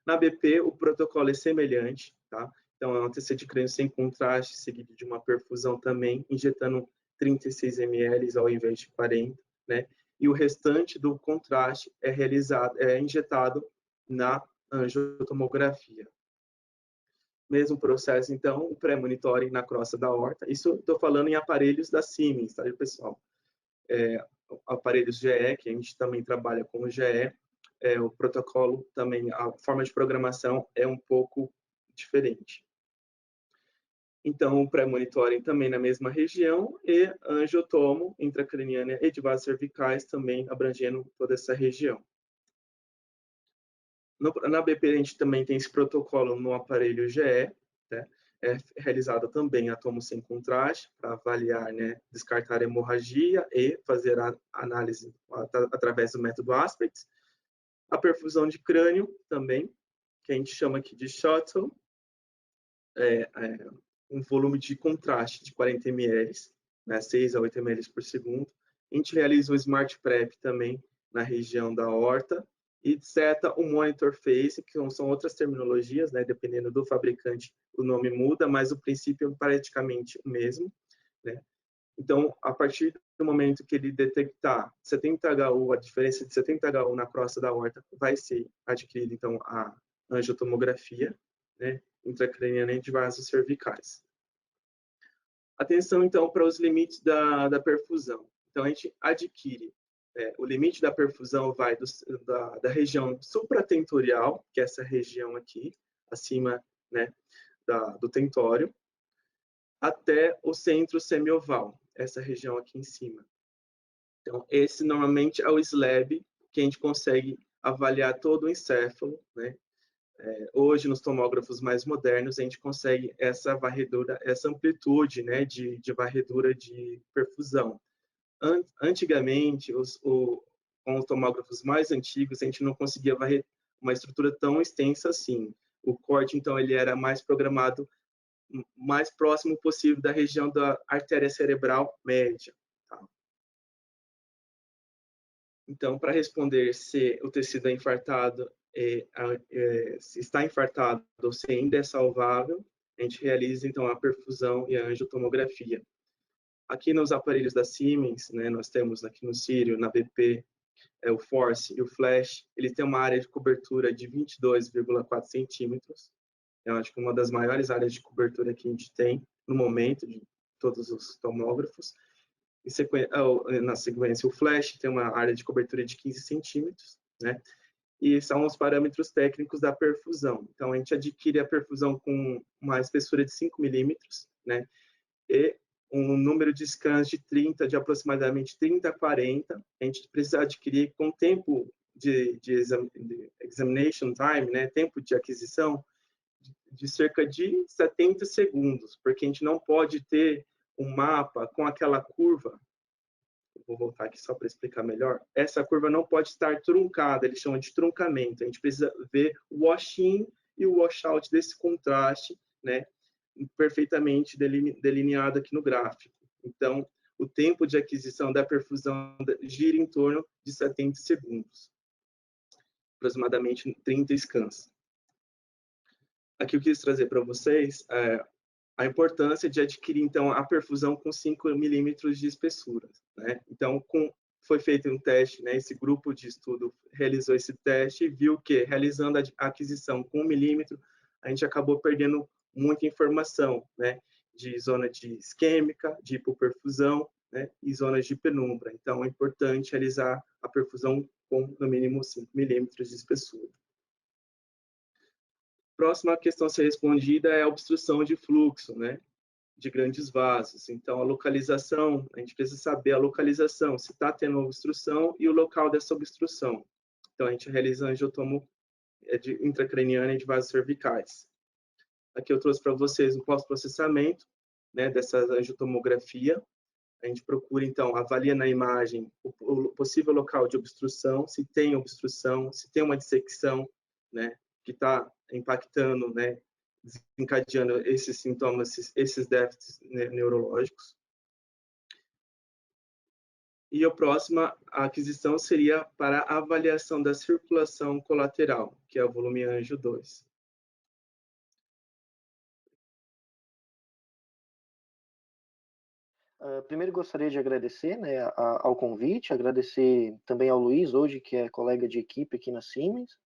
Na BP, o protocolo é semelhante, tá? Então, é um TC de crânio sem contraste, seguido de uma perfusão também, injetando 36 ml ao invés de 40, né? E o restante do contraste é injetado na angiotomografia. Mesmo processo, então, o pré-monitoring na crosta da aorta. Isso estou falando em aparelhos da Siemens, tá, pessoal? Aparelhos GE, que a gente também trabalha com o GE, o protocolo também, a forma de programação é um pouco diferente. Então, o pré-monitoring também na mesma região e angiotomo intracraniana e de vasos cervicais também abrangendo toda essa região. Na BP, a gente também tem esse protocolo no aparelho GE, né? É realizada também a tomo sem contraste para avaliar, né, descartar a hemorragia e fazer a análise através do método Aspect. A perfusão de crânio também, que a gente chama aqui de shuttle, um volume de contraste de 40 ml, né, 6 a 8 ml por segundo. A gente realiza o Smart Prep também na região da aorta e seta o Monitor Phase, que são outras terminologias, né, dependendo do fabricante o nome muda, mas o princípio é praticamente o mesmo, né? Então, a partir do momento que ele detectar 70HU, a diferença de 70HU na crosta da aorta, vai ser adquirida, então, a angiotomografia, né, intracraniana de vasos cervicais. Atenção, então, para os limites da perfusão. Então, a gente adquire, o limite da perfusão vai da região supratentorial, que é essa região aqui, acima, né, do tentório, até o centro semioval, essa região aqui em cima. Então, esse normalmente é o SLAB, que a gente consegue avaliar todo o encéfalo, né? Hoje, nos tomógrafos mais modernos, a gente consegue essa varredura, essa amplitude, né, de varredura de perfusão. Antigamente, com os tomógrafos mais antigos, a gente não conseguia varrer uma estrutura tão extensa assim. O corte, então, ele era mais programado mais próximo possível da região da artéria cerebral média. Tá? Então, para responder se o tecido é infartado, se está infartado ou se ainda é salvável, a gente realiza, então, a perfusão e a angiotomografia. Aqui nos aparelhos da Siemens, né, nós temos aqui no Círio, na BP, o Force e o Flash, eles têm uma área de cobertura de 22,4 centímetros. Eu acho que uma das maiores áreas de cobertura que a gente tem no momento de todos os tomógrafos. Na sequência, o Flash tem uma área de cobertura de 15 centímetros, né? E são os parâmetros técnicos da perfusão. Então, a gente adquire a perfusão com uma espessura de 5 milímetros, né? E um número de scans de aproximadamente 30 a 40. A gente precisa adquirir com tempo de examination time, né? Tempo de aquisição, de cerca de 70 segundos, porque a gente não pode ter um mapa com aquela curva. Vou voltar aqui só para explicar melhor. Essa curva não pode estar truncada, eles chamam de truncamento. A gente precisa ver o wash-in e o wash-out desse contraste, né, perfeitamente delineado aqui no gráfico. Então, o tempo de aquisição da perfusão gira em torno de 70 segundos, aproximadamente 30 scans. Aqui eu quis trazer para vocês a importância de adquirir, então, a perfusão com 5 milímetros de espessura, né? Então, foi feito um teste, né? Esse grupo de estudo realizou esse teste e viu que, realizando a aquisição com 1 milímetro, a gente acabou perdendo muita informação, né? De zona de isquêmica, de hipoperfusão, né? E zonas de penumbra. Então, é importante realizar a perfusão com, no mínimo, 5 milímetros de espessura. Próxima questão a ser respondida é a obstrução de fluxo, né, de grandes vasos. Então, a localização, a gente precisa saber a localização, se está tendo obstrução e o local dessa obstrução. Então, a gente realiza a angiotomo intracraniana e de vasos cervicais. Aqui eu trouxe para vocês um pós-processamento, né, dessa angiotomografia. A gente procura, então, avalia na imagem o possível local de obstrução, se tem obstrução, se tem uma dissecção, né, que está impactando, né, desencadeando esses sintomas, esses déficits neurológicos. E a próxima aquisição seria para a avaliação da circulação colateral, que é o volume Angio 2. Primeiro gostaria de agradecer, né, ao convite, agradecer também ao Luiz, hoje, que é colega de equipe aqui na Siemens,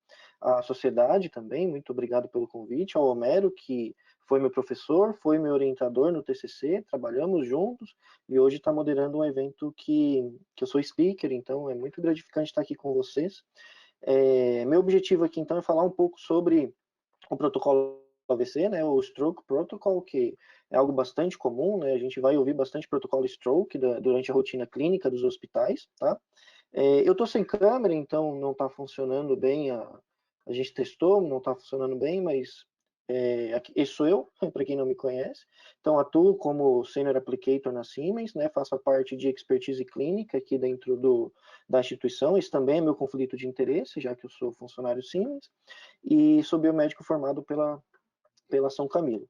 à sociedade também, muito obrigado pelo convite, ao Homero, que foi meu professor, foi meu orientador no TCC, trabalhamos juntos, e hoje está moderando um evento que eu sou speaker, então é muito gratificante estar aqui com vocês. Meu objetivo aqui, então, é falar um pouco sobre o protocolo AVC, né, o Stroke Protocol, que é algo bastante comum, né, a gente vai ouvir bastante protocolo Stroke durante a rotina clínica dos hospitais, tá? Eu estou sem câmera, então não está funcionando bem a gente testou, não está funcionando bem, mas esse sou eu, para quem não me conhece. Então, atuo como Senior Applicator na Siemens, né, faço a parte de expertise clínica aqui dentro da instituição. Esse também é meu conflito de interesse, já que eu sou funcionário Siemens, e sou biomédico formado pela São Camilo.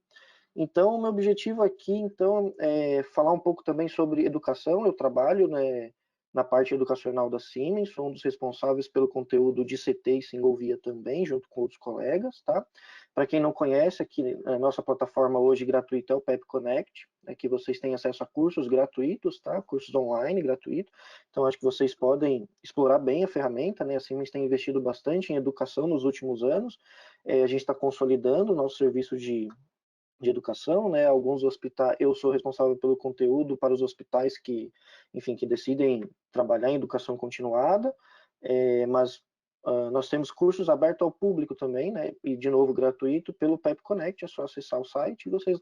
Então, o meu objetivo aqui, então, é falar um pouco também sobre educação. Eu trabalho, né, na parte educacional da Siemens, sou um dos responsáveis pelo conteúdo de CT e Single-Via também, junto com outros colegas, tá? Para quem não conhece, aqui a nossa plataforma hoje gratuita é o PEP Connect, que vocês têm acesso a cursos gratuitos, tá? Cursos online gratuitos. Então, acho que vocês podem explorar bem a ferramenta, né? A Siemens tem investido bastante em educação nos últimos anos. A gente está consolidando o nosso serviço de educação, né? Alguns hospitais, eu sou responsável pelo conteúdo para os hospitais que, enfim, que decidem trabalhar em educação continuada, mas nós temos cursos abertos ao público também, né? E de novo gratuito pelo PEP Connect, é só acessar o site e vocês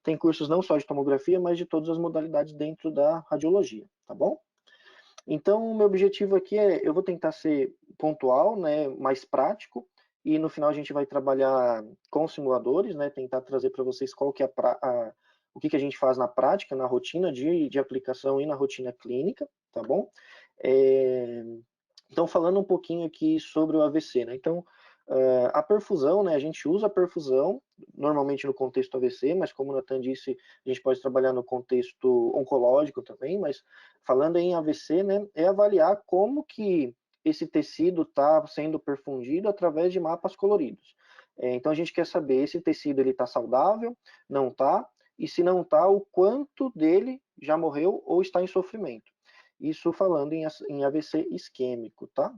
tem cursos não só de tomografia, mas de todas as modalidades dentro da radiologia, tá bom? Então, o meu objetivo aqui eu vou tentar ser pontual, né, mais prático, e no final a gente vai trabalhar com simuladores, né, tentar trazer para vocês qual que é o que a gente faz na prática, na rotina de aplicação e na rotina clínica, tá bom? Então, falando um pouquinho aqui sobre o AVC, né, então, a perfusão, né, a gente usa a perfusão, normalmente no contexto AVC, mas como o Nathan disse, a gente pode trabalhar no contexto oncológico também, mas falando em AVC, né, é avaliar como que esse tecido está sendo perfundido através de mapas coloridos. Então a gente quer saber esse tecido ele está saudável, não está, e se não está, o quanto dele já morreu ou está em sofrimento. Isso falando em AVC isquêmico, tá?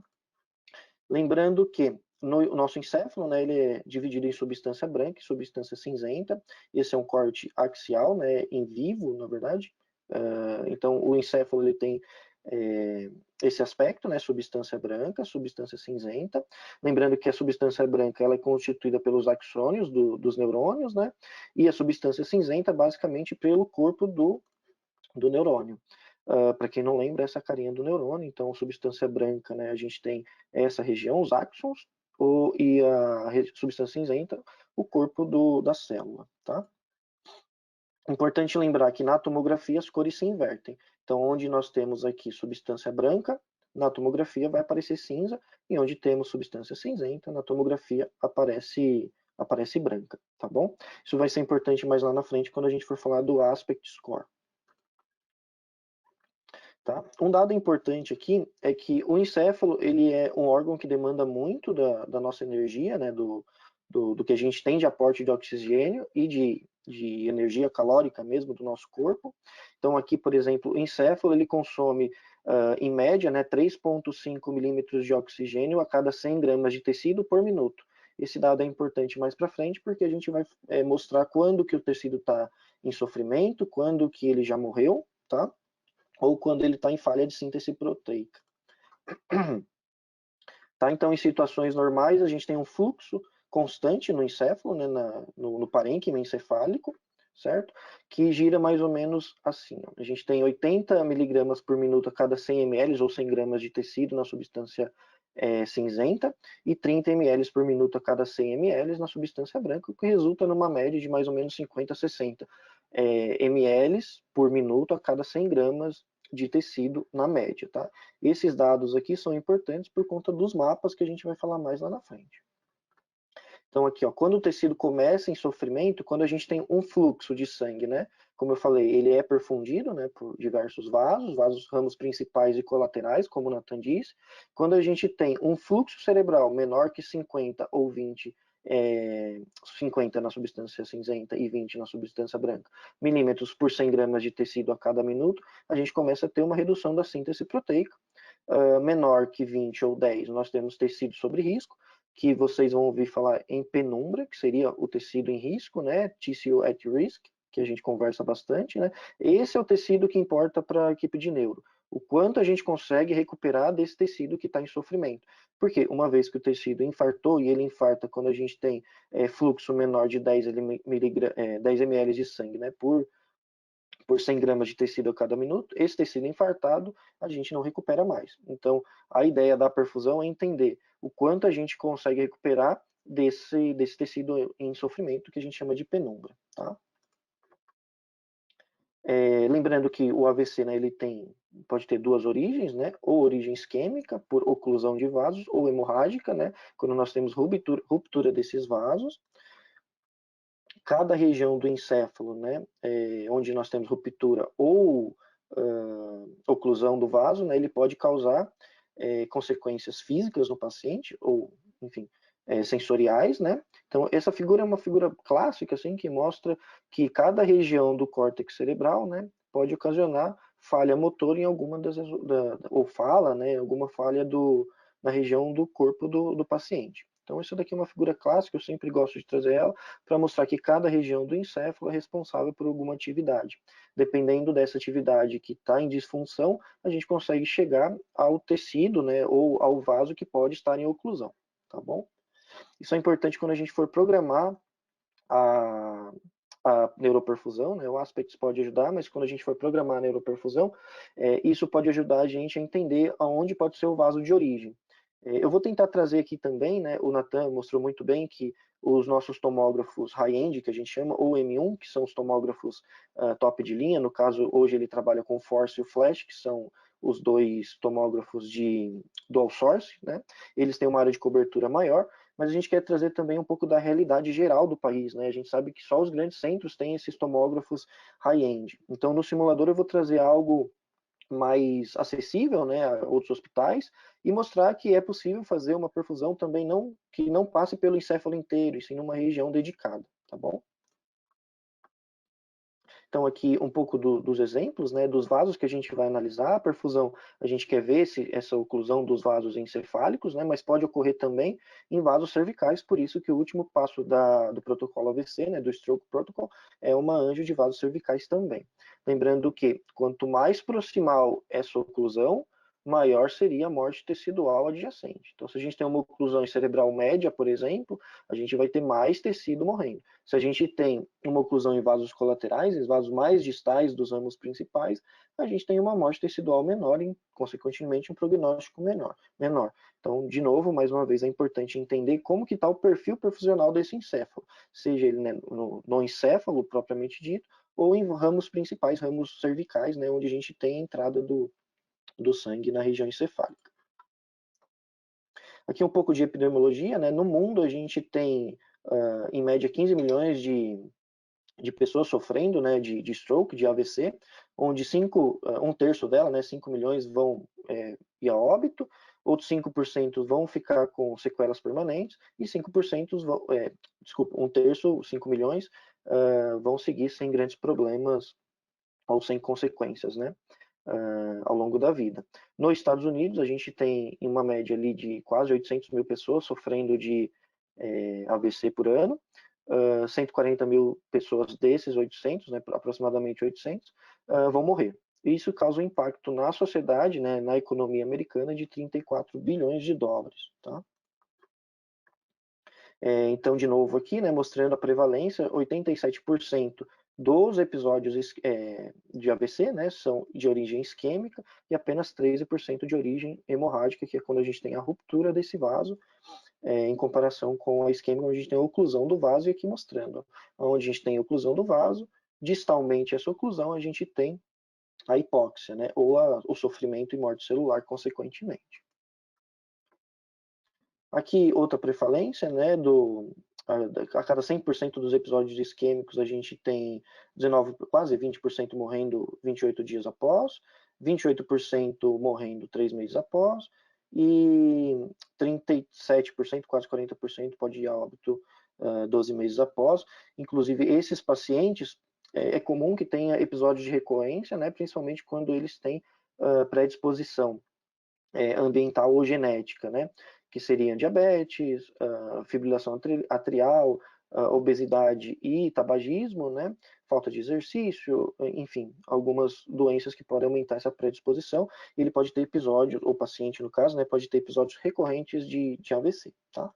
Lembrando que no nosso encéfalo, né, ele é dividido em substância branca e substância cinzenta. Esse é um corte axial, né, em vivo, na verdade. Então, o encéfalo ele tem esse aspecto, né, substância branca, substância cinzenta. Lembrando que a substância branca ela é constituída pelos axônios dos neurônios, né, e a substância cinzenta basicamente pelo corpo do neurônio. Para quem não lembra, essa carinha do neurônio, então substância branca, né, a gente tem essa região, os axons, e a substância cinzenta, o corpo da célula, tá? Importante lembrar que na tomografia as cores se invertem. Então, onde nós temos aqui substância branca, na tomografia vai aparecer cinza, e onde temos substância cinzenta, na tomografia aparece branca, tá bom? Isso vai ser importante mais lá na frente quando a gente for falar do aspect score. Tá? Um dado importante aqui é que o encéfalo ele é um órgão que demanda muito da nossa energia, né, do que a gente tem de aporte de oxigênio e de energia calórica mesmo do nosso corpo. Então aqui, por exemplo, o encéfalo ele consome em média, né, 3,5 milímetros de oxigênio a cada 100 gramas de tecido por minuto. Esse dado é importante mais para frente porque a gente vai mostrar quando que o tecido está em sofrimento, quando que ele já morreu, tá? Ou quando ele está em falha de síntese proteica. Tá? Então, em situações normais, a gente tem um fluxo constante no encéfalo, né, no parênquima encefálico, certo? Que gira mais ou menos assim. Ó. A gente tem 80 miligramas por minuto a cada 100 ml ou 100 gramas de tecido na substância cinzenta e 30 ml por minuto a cada 100 ml na substância branca, o que resulta numa média de mais ou menos 50 a 60 ml por minuto a cada 100 gramas de tecido na média, tá? Esses dados aqui são importantes por conta dos mapas que a gente vai falar mais lá na frente. Então aqui, ó, quando o tecido começa em sofrimento, quando a gente tem um fluxo de sangue, né? Como eu falei, ele é perfundido, né, por diversos vasos, ramos principais e colaterais, como o Nathan disse. Quando a gente tem um fluxo cerebral menor que 50 ou 20 50 na substância cinzenta e 20 na substância branca, milímetros por 100 gramas de tecido a cada minuto, a gente começa a ter uma redução da síntese proteica. Menor que 20 ou 10, nós temos tecido sobre risco, que vocês vão ouvir falar em penumbra, que seria o tecido em risco, né? Tissue at risk, que a gente conversa bastante, né? Esse é o tecido que importa para a equipe de neuro. O quanto a gente consegue recuperar desse tecido que está em sofrimento. Porque uma vez que o tecido infartou, e ele infarta quando a gente tem fluxo menor de 10 ml de sangue, né, por por 100 gramas de tecido a cada minuto, esse tecido infartado a gente não recupera mais. Então, a ideia da perfusão é entender o quanto a gente consegue recuperar desse tecido em sofrimento, que a gente chama de penumbra. Tá? Lembrando que o AVC, né, ele pode ter duas origens, né, ou origem isquêmica, por oclusão de vasos, ou hemorrágica, né, quando nós temos ruptura desses vasos. Cada região do encéfalo, né, onde nós temos ruptura ou oclusão do vaso, né, ele pode causar consequências físicas no paciente, ou, enfim, sensoriais, né? Então, essa figura é uma figura clássica, assim, que mostra que cada região do córtex cerebral, né, pode ocasionar falha motor em alguma ou fala, né, alguma falha na região do corpo do paciente. Então, isso daqui é uma figura clássica, eu sempre gosto de trazer ela, para mostrar que cada região do encéfalo é responsável por alguma atividade. Dependendo dessa atividade que está em disfunção, a gente consegue chegar ao tecido, né, ou ao vaso que pode estar em oclusão, tá bom? Isso é importante quando a gente for programar a neuroperfusão, né? O Aspects pode ajudar, mas quando a gente for programar a neuroperfusão, isso pode ajudar a gente a entender aonde pode ser o vaso de origem. Eu vou tentar trazer aqui também, né? O Nathan mostrou muito bem que os nossos tomógrafos high-end, que a gente chama, ou M1, que são os tomógrafos top de linha, no caso, hoje ele trabalha com o Force e o Flash, que são os dois tomógrafos de dual source, né? Eles têm uma área de cobertura maior, mas a gente quer trazer também um pouco da realidade geral do país, né? A gente sabe que só os grandes centros têm esses tomógrafos high-end. Então, no simulador eu vou trazer algo mais acessível, né, a outros hospitais, e mostrar que é possível fazer uma perfusão também que não passe pelo encéfalo inteiro, e sim numa região dedicada, tá bom? Então, aqui um pouco dos exemplos, né, dos vasos que a gente vai analisar. A perfusão, a gente quer ver essa oclusão dos vasos encefálicos, né, mas pode ocorrer também em vasos cervicais, por isso que o último passo do protocolo AVC, né, do Stroke Protocol, é uma anjo de vasos cervicais também. Lembrando que quanto mais proximal essa oclusão, maior seria a morte tecidual adjacente. Então, se a gente tem uma oclusão cerebral média, por exemplo, a gente vai ter mais tecido morrendo. Se a gente tem uma oclusão em vasos colaterais, em vasos mais distais dos ramos principais, a gente tem uma morte tecidual menor e, consequentemente, um prognóstico menor. Então, de novo, mais uma vez, é importante entender como que está o perfil perfusional desse encéfalo, seja ele, né, no encéfalo propriamente dito, ou em ramos principais, ramos cervicais, né, onde a gente tem a entrada do sangue na região encefálica. Aqui um pouco de epidemiologia, né? No mundo a gente tem, em média, 15 milhões de pessoas sofrendo, né, de stroke, de AVC, onde um terço dela, né, 5 milhões vão ir a óbito, outros 5% vão ficar com sequelas permanentes, e 5% um terço, 5 milhões, vão seguir sem grandes problemas ou sem consequências, né? Ao longo da vida. Nos Estados Unidos, a gente tem uma média ali de quase 800 mil pessoas sofrendo de AVC por ano, 140 mil pessoas desses 800, né, aproximadamente 800, vão morrer. Isso causa um impacto na sociedade, né, na economia americana, de 34 bilhões de dólares. Tá? Então, de novo aqui, né, mostrando a prevalência, 87% dos episódios de AVC, né, são de origem isquêmica e apenas 13% de origem hemorrágica, que é quando a gente tem a ruptura desse vaso, em comparação com a isquêmica, onde a gente tem a oclusão do vaso, e aqui mostrando, onde a gente tem a oclusão do vaso, distalmente essa oclusão, a gente tem a hipóxia, né, ou o sofrimento e morte celular, consequentemente. Aqui, outra prevalência, né, a cada 100% dos episódios isquêmicos, a gente tem quase 20% morrendo 28 dias após, 28% morrendo 3 meses após, e 37%, quase 40%, pode ir a óbito 12 meses após. Inclusive, esses pacientes, é comum que tenha episódios de recorrência, né, principalmente quando eles têm predisposição ambiental ou genética, né, que seriam diabetes, fibrilação atrial, obesidade e tabagismo, né, falta de exercício, enfim, algumas doenças que podem aumentar essa predisposição. Ele pode ter episódios, o paciente no caso, né, pode ter episódios recorrentes de AVC, tá?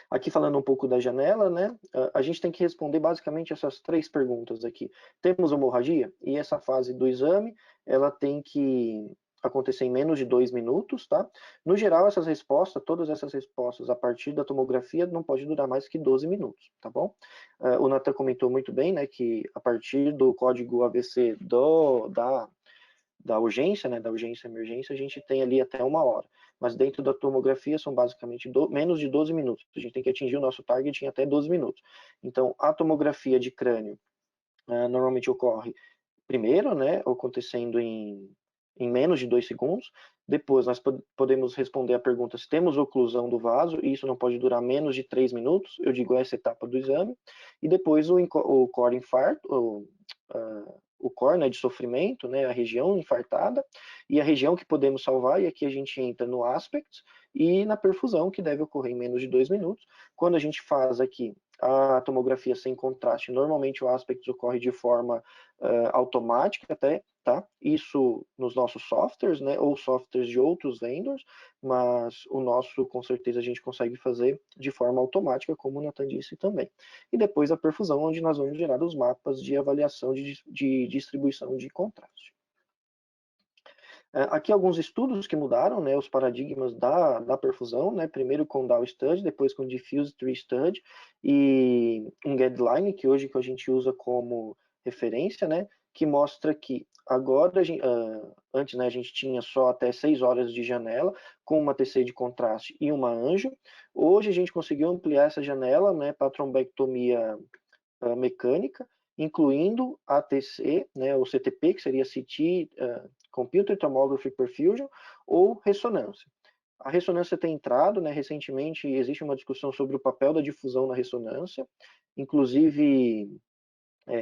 Aqui falando um pouco da janela, né, a gente tem que responder basicamente essas 3 perguntas aqui. Temos hemorragia? E essa fase do exame, ela tem que acontecer em menos de 2 minutos, tá? No geral, essas respostas, todas essas respostas a partir da tomografia não pode durar mais que 12 minutos, tá bom? O Nathan comentou muito bem, né, que a partir do código AVC da urgência, né, da urgência e emergência, a gente tem ali até 1 hora. Mas dentro da tomografia são basicamente menos de 12 minutos. A gente tem que atingir o nosso target em até 12 minutos. Então, a tomografia de crânio normalmente ocorre primeiro, né, acontecendo em menos de 2 segundos. Depois, nós podemos responder a pergunta se temos oclusão do vaso, e isso não pode durar menos de 3 minutos, eu digo essa etapa do exame. E depois o core infarto, o core, né, de sofrimento, né, a região infartada, e a região que podemos salvar, e aqui a gente entra no aspect, e na perfusão, que deve ocorrer em menos de 2 minutos. Quando a gente faz aqui a tomografia sem contraste, normalmente o aspect ocorre de forma automática até, tá? Isso nos nossos softwares, né, ou softwares de outros vendors, mas o nosso, com certeza, a gente consegue fazer de forma automática, como o Nathan disse também. E depois a perfusão, onde nós vamos gerar os mapas de avaliação de distribuição de contraste. Aqui alguns estudos que mudaram, né, os paradigmas da perfusão, né, primeiro com Dow Study, depois com Diffuse Tree Study, e um guideline que hoje que a gente usa como referência, né, que mostra que agora, antes, né, a gente tinha só até 6 horas de janela, com uma TC de contraste e uma anjo. Hoje a gente conseguiu ampliar essa janela, né, para trombectomia mecânica, incluindo a TC, né, o CTP, que seria CT, Computer Tomography Perfusion, ou ressonância. A ressonância tem entrado, né, recentemente existe uma discussão sobre o papel da difusão na ressonância, inclusive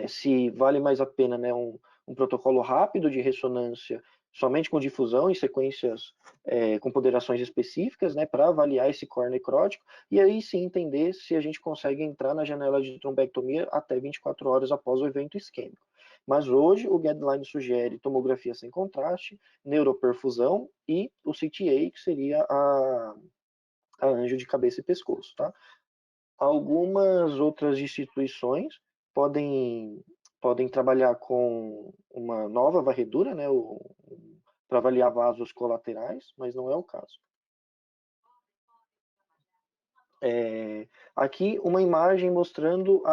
se vale mais a pena, né, um protocolo rápido de ressonância somente com difusão em sequências com ponderações específicas, né, para avaliar esse core necrótico, e aí sim entender se a gente consegue entrar na janela de trombectomia até 24 horas após o evento isquêmico. Mas hoje o guideline sugere tomografia sem contraste, neuroperfusão e o CTA, que seria a anjo de cabeça e pescoço, tá? Algumas outras instituições podem trabalhar com uma nova varredura, né, para avaliar vasos colaterais, mas não é o caso. Aqui uma imagem mostrando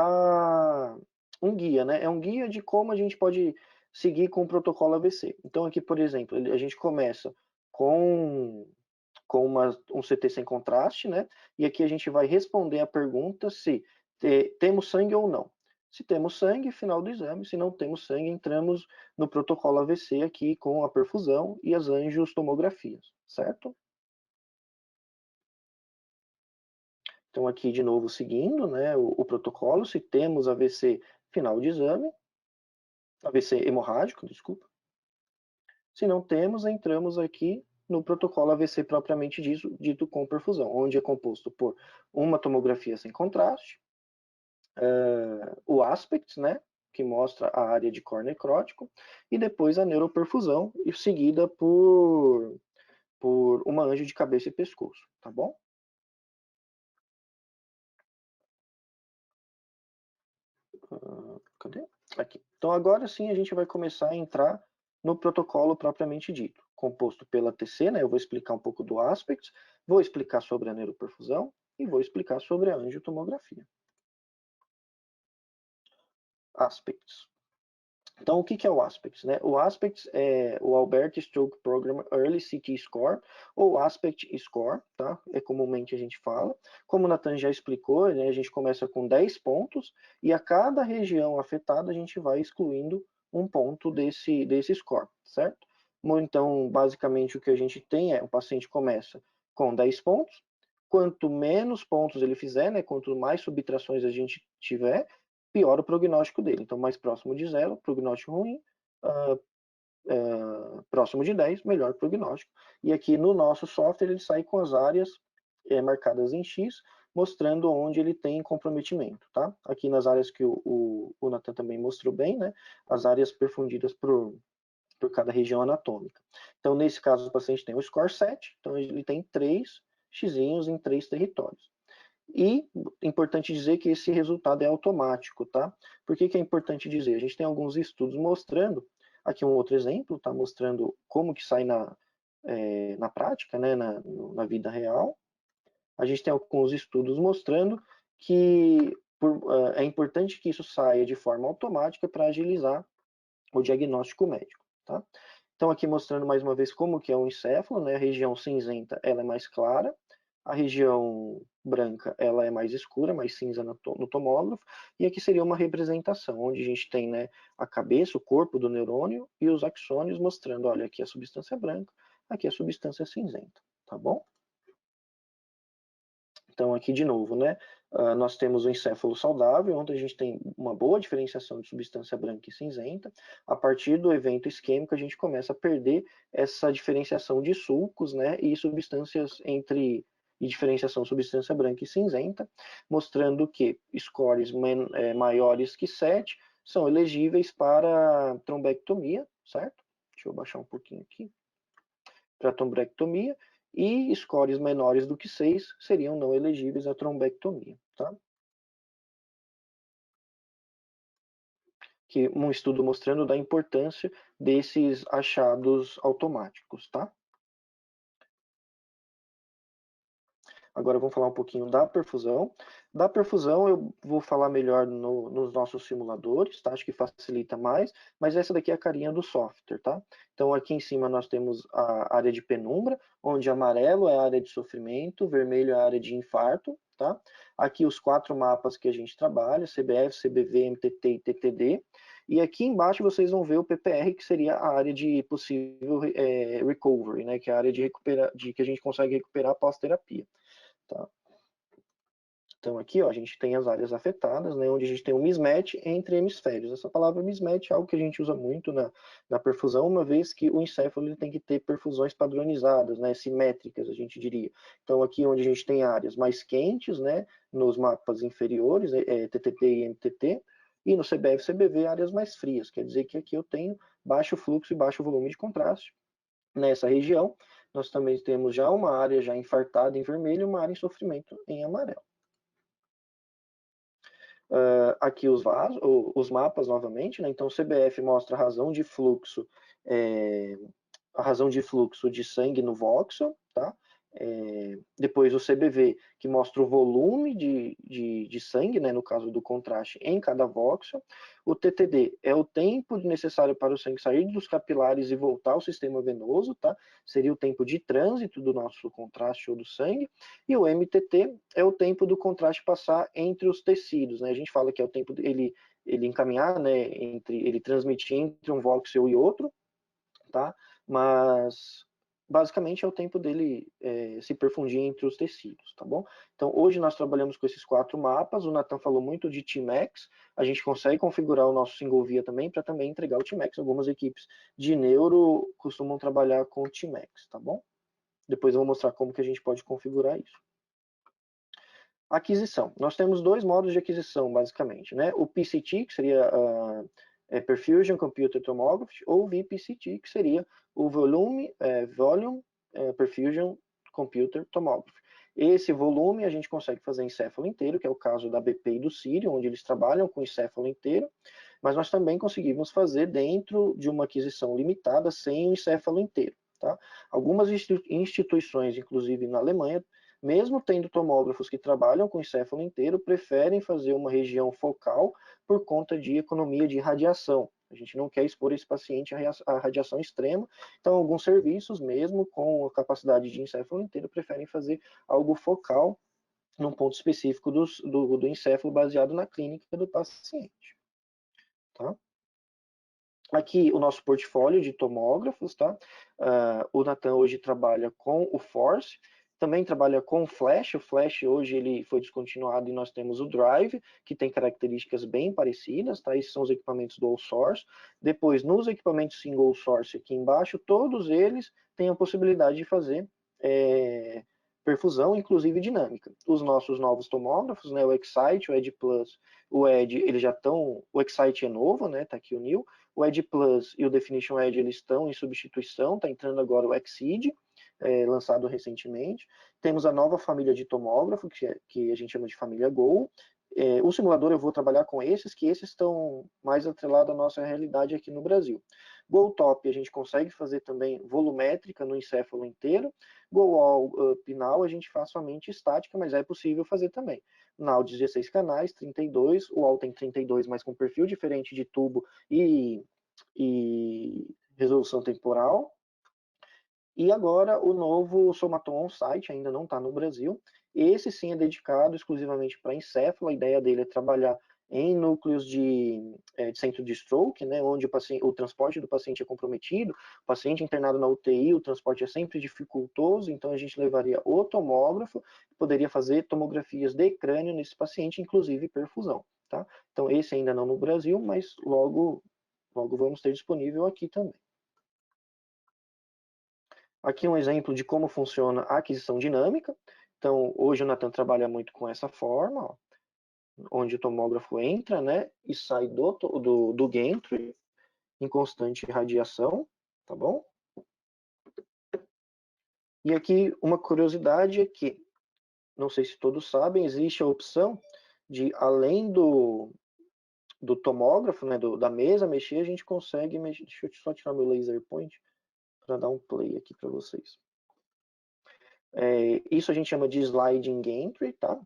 um guia, né? É um guia de como a gente pode seguir com o protocolo AVC. Então aqui, por exemplo, a gente começa com um CT sem contraste, né? E aqui a gente vai responder a pergunta se temos sangue ou não. Se temos sangue, final do exame. Se não temos sangue, entramos no protocolo AVC aqui com a perfusão e as angiotomografias, certo? Então aqui de novo seguindo, né, o protocolo, se temos AVC final de exame, AVC hemorrágico, desculpa. Se não temos, entramos aqui no protocolo AVC propriamente dito com perfusão, onde é composto por uma tomografia sem contraste, o aspect, né, que mostra a área de core necrótico, e depois a neuroperfusão, e seguida por uma anjo de cabeça e pescoço, tá bom? Cadê? Aqui. Então agora sim a gente vai começar a entrar no protocolo propriamente dito, composto pela TC, né? Eu vou explicar um pouco do aspect, vou explicar sobre a neuroperfusão e vou explicar sobre a angiotomografia. Aspects. Então, o que é o Aspects, né? O Aspects é o Albert Stroke Program Early CT Score, ou Aspect Score, tá? É comumente a gente fala. Como o Nathan já explicou, né, a gente começa com 10 pontos, e a cada região afetada a gente vai excluindo um ponto desse score, certo? Então, basicamente, o que a gente tem o paciente começa com 10 pontos, quanto menos pontos ele fizer, né, quanto mais subtrações a gente tiver, pior o prognóstico dele. Então, mais próximo de 0, prognóstico ruim, próximo de 10, melhor prognóstico. E aqui no nosso software ele sai com as áreas marcadas em X, mostrando onde ele tem comprometimento, tá? Aqui nas áreas que o Nathan também mostrou bem, né? As áreas perfundidas por cada região anatômica. Então, nesse caso, o paciente tem o score 7, então ele tem 3 xizinhos em 3 territórios. E importante dizer que esse resultado é automático, tá? Por que é importante dizer? A gente tem alguns estudos mostrando, aqui um outro exemplo, tá mostrando como que sai na prática, né, na vida real. A gente tem alguns estudos mostrando que é importante que isso saia de forma automática para agilizar o diagnóstico médico, tá? Então aqui mostrando mais uma vez como que é o encéfalo, né? A região cinzenta ela é mais clara, a região branca ela é mais escura, mais cinza no tomógrafo, e aqui seria uma representação, onde a gente tem, né, a cabeça, o corpo do neurônio e os axônios mostrando, olha, aqui a substância branca, aqui a substância cinzenta, tá bom? Então, aqui de novo, né, nós temos o encéfalo saudável, onde a gente tem uma boa diferenciação de substância branca e cinzenta. A partir do evento isquêmico, a gente começa a perder essa diferenciação de sulcos, né, e substâncias e diferenciação substância branca e cinzenta, mostrando que scores maiores que 7 são elegíveis para trombectomia, certo? Deixa eu baixar um pouquinho aqui. Para trombectomia, e scores menores do que 6 seriam não elegíveis à trombectomia, tá? Que um estudo mostrando da importância desses achados automáticos, tá? Agora vamos falar um pouquinho da perfusão. Da perfusão eu vou falar melhor nos nossos simuladores, tá? Acho que facilita mais, mas essa daqui é a carinha do software, tá? Então aqui em cima nós temos a área de penumbra, onde amarelo é a área de sofrimento, vermelho é a área de infarto, tá? Aqui os 4 mapas que a gente trabalha, CBF, CBV, MTT e TTD. E aqui embaixo vocês vão ver o PPR, que seria a área de possível recovery, né? Que é a área que a gente consegue recuperar pós-terapia. Tá? Então aqui ó, a gente tem as áreas afetadas, né, onde a gente tem um mismatch entre hemisférios. Essa palavra mismatch é algo que a gente usa muito na perfusão, uma vez que o encéfalo ele tem que ter perfusões padronizadas, né, simétricas, a gente diria. Então aqui onde a gente tem áreas mais quentes, né, nos mapas inferiores, TTT e MTT, e no CBF e CBV áreas mais frias, quer dizer que aqui eu tenho baixo fluxo e baixo volume de contraste. Nessa região, nós também temos já uma área já infartada em vermelho e uma área em sofrimento em amarelo. Aqui os mapas novamente, né? Então o CBF mostra a razão de fluxo, de sangue no voxel, tá? Depois o CBV, que mostra o volume de sangue, né, no caso do contraste, em cada voxel. O TTD é o tempo necessário para o sangue sair dos capilares e voltar ao sistema venoso, tá? Seria o tempo de trânsito do nosso contraste ou do sangue. E o MTT é o tempo do contraste passar entre os tecidos, né? A gente fala que é o tempo dele ele encaminhar, né, ele transmitir entre um voxel e outro, tá? Mas basicamente é o tempo dele se perfundir entre os tecidos, tá bom? Então hoje nós trabalhamos com esses 4 mapas, o Nathan falou muito de Tmax, a gente consegue configurar o nosso single via também para também entregar o Tmax, algumas equipes de neuro costumam trabalhar com o Tmax, tá bom? Depois eu vou mostrar como que a gente pode configurar isso. Aquisição. Nós temos 2 modos de aquisição, basicamente, né? O PCT, que seria Perfusion Computed Tomography, ou VPCT, que seria o Volume Perfusion Computed Tomography. Esse volume a gente consegue fazer encéfalo inteiro, que é o caso da BP e do Sírio, onde eles trabalham com encéfalo inteiro, mas nós também conseguimos fazer dentro de uma aquisição limitada, sem o encéfalo inteiro. Tá? Algumas instituições, inclusive na Alemanha, mesmo tendo tomógrafos que trabalham com encéfalo inteiro, preferem fazer uma região focal por conta de economia de radiação. A gente não quer expor esse paciente à radiação extrema, então alguns serviços, mesmo com a capacidade de encéfalo inteiro, preferem fazer algo focal num ponto específico do encéfalo baseado na clínica do paciente. Tá? Aqui o nosso portfólio de tomógrafos, tá? O Nathan hoje trabalha com o Force, também trabalha com o Flash. O Flash hoje ele foi descontinuado e nós temos o Drive, que tem características bem parecidas, tá? Esses são os equipamentos dual source. Depois, nos equipamentos single source aqui embaixo, todos eles têm a possibilidade de fazer perfusão, inclusive dinâmica. Os nossos novos tomógrafos, né? O Excite, o Edge Plus, o Edge, eles já estão. O Excite é novo, né? Tá aqui o New. O Edge Plus e o Definition Edge eles estão em substituição, está entrando agora o Exceed. lançado recentemente. Temos a nova família de tomógrafo, que a gente chama de família Go. O simulador eu vou trabalhar com esses, que esses estão mais atrelados à nossa realidade aqui no Brasil. GoTop a gente consegue fazer também volumétrica no encéfalo inteiro. GoAll Pinal a gente faz somente estática, mas é possível fazer também. Nau 16 canais, 32, o AL tem 32, mas com perfil diferente de tubo e resolução temporal. E agora o novo Somaton On-Site ainda não está no Brasil. Esse sim é dedicado exclusivamente para encéfalo. A ideia dele é trabalhar em núcleos de centro de stroke, né, onde o transporte do paciente é comprometido, o paciente internado na UTI, o transporte é sempre dificultoso, então a gente levaria o tomógrafo, poderia fazer tomografias de crânio nesse paciente, inclusive perfusão. Tá? Então esse ainda não no Brasil, mas logo vamos ter disponível aqui também. Aqui um exemplo de como funciona a aquisição dinâmica. Então, hoje o Natan trabalha muito com essa forma, ó, onde o tomógrafo entra, né, e sai do gantry em constante radiação, tá bom? E aqui uma curiosidade é que, não sei se todos sabem, existe a opção de, além do tomógrafo, né, da mesa mexer, a gente consegue mexer. Deixa eu só tirar meu laser point para dar um play aqui para vocês. Isso a gente chama de sliding gantry, tá?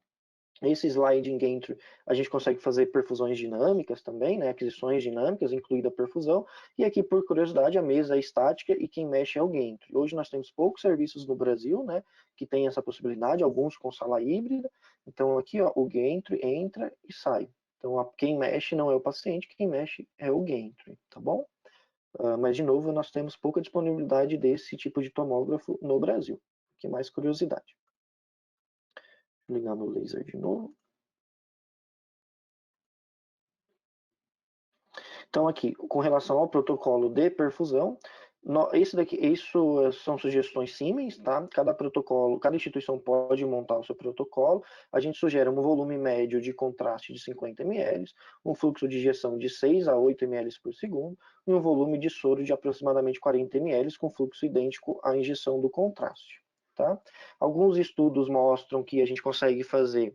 Esse sliding gantry a gente consegue fazer perfusões dinâmicas também, né? Aquisições dinâmicas, incluída a perfusão. E aqui, por curiosidade, a mesa é estática e quem mexe é o gantry. Hoje nós temos poucos serviços no Brasil, né? Que tem essa possibilidade, alguns com sala híbrida. Então aqui, ó, o gantry entra e sai. Então quem mexe não é o paciente, quem mexe é o gantry, tá bom? Mas de novo, nós temos pouca disponibilidade desse tipo de tomógrafo no Brasil. Que mais curiosidade. Vou ligar meu laser de novo. Então aqui, com relação ao protocolo de perfusão, isso são sugestões Siemens, tá? Cada protocolo, cada instituição pode montar o seu protocolo. A gente sugere um volume médio de contraste de 50 ml, um fluxo de injeção de 6 a 8 ml por segundo e um volume de soro de aproximadamente 40 ml com fluxo idêntico à injeção do contraste. Tá? Alguns estudos mostram que a gente consegue fazer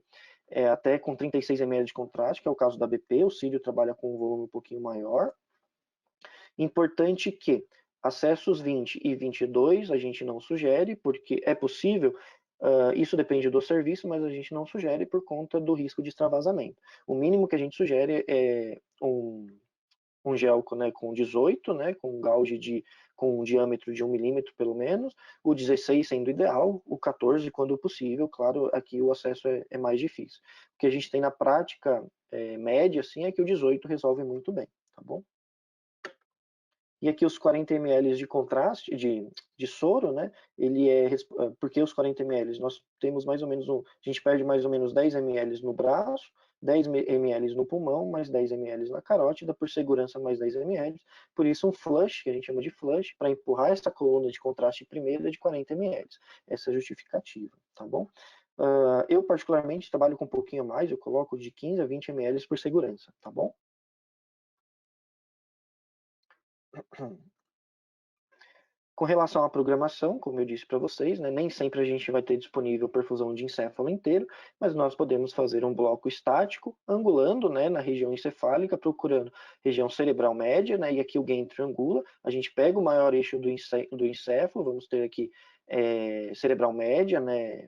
até com 36 ml de contraste, que é o caso da BP, o Círio trabalha com um volume um pouquinho maior. Importante que acessos 20 e 22 a gente não sugere, porque é possível, isso depende do serviço, mas a gente não sugere por conta do risco de extravasamento. O mínimo que a gente sugere é um gel, né, com 18, né, com um gauge com um diâmetro de 1 milímetro pelo menos, o 16 sendo ideal, o 14 quando possível, claro, aqui o acesso é mais difícil. O que a gente tem na prática média, assim, é que o 18 resolve muito bem, tá bom? E aqui os 40 ml de contraste, de soro, né, porque os 40 ml, nós temos mais ou menos, a gente perde mais ou menos 10 ml no braço, 10 ml no pulmão, mais 10 ml na carótida, por segurança mais 10 ml, por isso um flush, que a gente chama de flush, para empurrar essa coluna de contraste primeiro é de 40 ml, essa é a justificativa, tá bom? Eu particularmente trabalho com um pouquinho mais, eu coloco de 15 a 20 ml por segurança, tá bom? Com relação à programação, como eu disse para vocês, né, nem sempre a gente vai ter disponível perfusão de encéfalo inteiro, mas nós podemos fazer um bloco estático, angulando, né, na região encefálica, procurando região cerebral média, né, e aqui o gantry angula, a gente pega o maior eixo do encéfalo, vamos ter aqui cerebral média, né,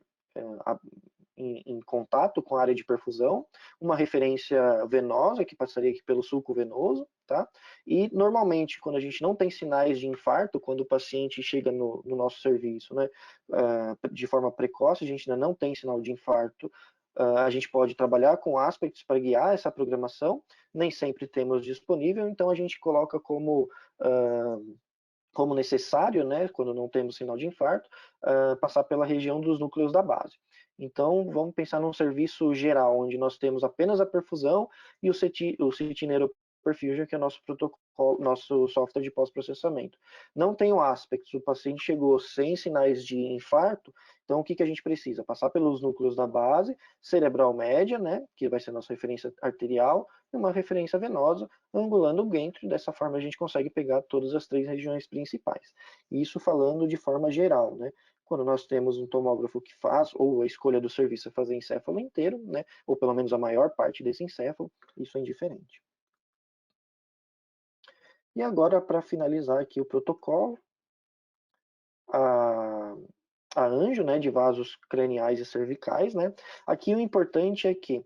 em contato com a área de perfusão, uma referência venosa que passaria aqui pelo sulco venoso, tá? E normalmente, quando a gente não tem sinais de infarto, quando o paciente chega no nosso serviço, né, de forma precoce, a gente ainda não tem sinal de infarto, a gente pode trabalhar com aspectos para guiar essa programação, nem sempre temos disponível, então a gente coloca como necessário, né, quando não temos sinal de infarto, passar pela região dos núcleos da base. Então, vamos pensar num serviço geral, onde nós temos apenas a perfusão e o CT Neuroperfusion, que é o nosso protocolo, nosso software de pós-processamento. Não tem o aspects, o paciente chegou sem sinais de infarto, então o que a gente precisa? Passar pelos núcleos da base, cerebral média, né, que vai ser a nossa referência arterial, e uma referência venosa, angulando o gantry, dessa forma a gente consegue pegar todas as 3 regiões principais. Isso falando de forma geral, né? Quando nós temos um tomógrafo que faz, ou a escolha do serviço é fazer encéfalo inteiro, né, ou pelo menos a maior parte desse encéfalo, isso é indiferente. E agora, para finalizar aqui o protocolo, a, a anjo, né, de vasos craniais e cervicais, né. Aqui o importante é que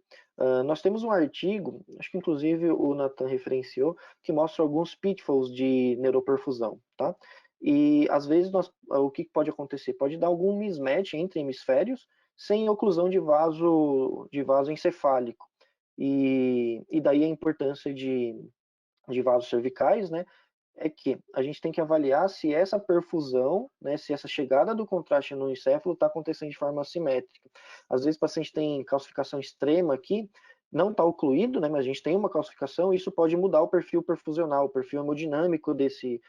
nós temos um artigo, acho que inclusive o Nathan referenciou, que mostra alguns pitfalls de neuroperfusão, tá? E às vezes o que pode acontecer? Pode dar algum mismatch entre hemisférios sem oclusão de vaso encefálico. E daí a importância de vasos cervicais, né? É que a gente tem que avaliar se essa perfusão, né, se essa chegada do contraste no encéfalo está acontecendo de forma assimétrica. Às vezes o paciente tem calcificação extrema aqui, não está ocluído, né, mas a gente tem uma calcificação e isso pode mudar o perfil perfusional, o perfil hemodinâmico desse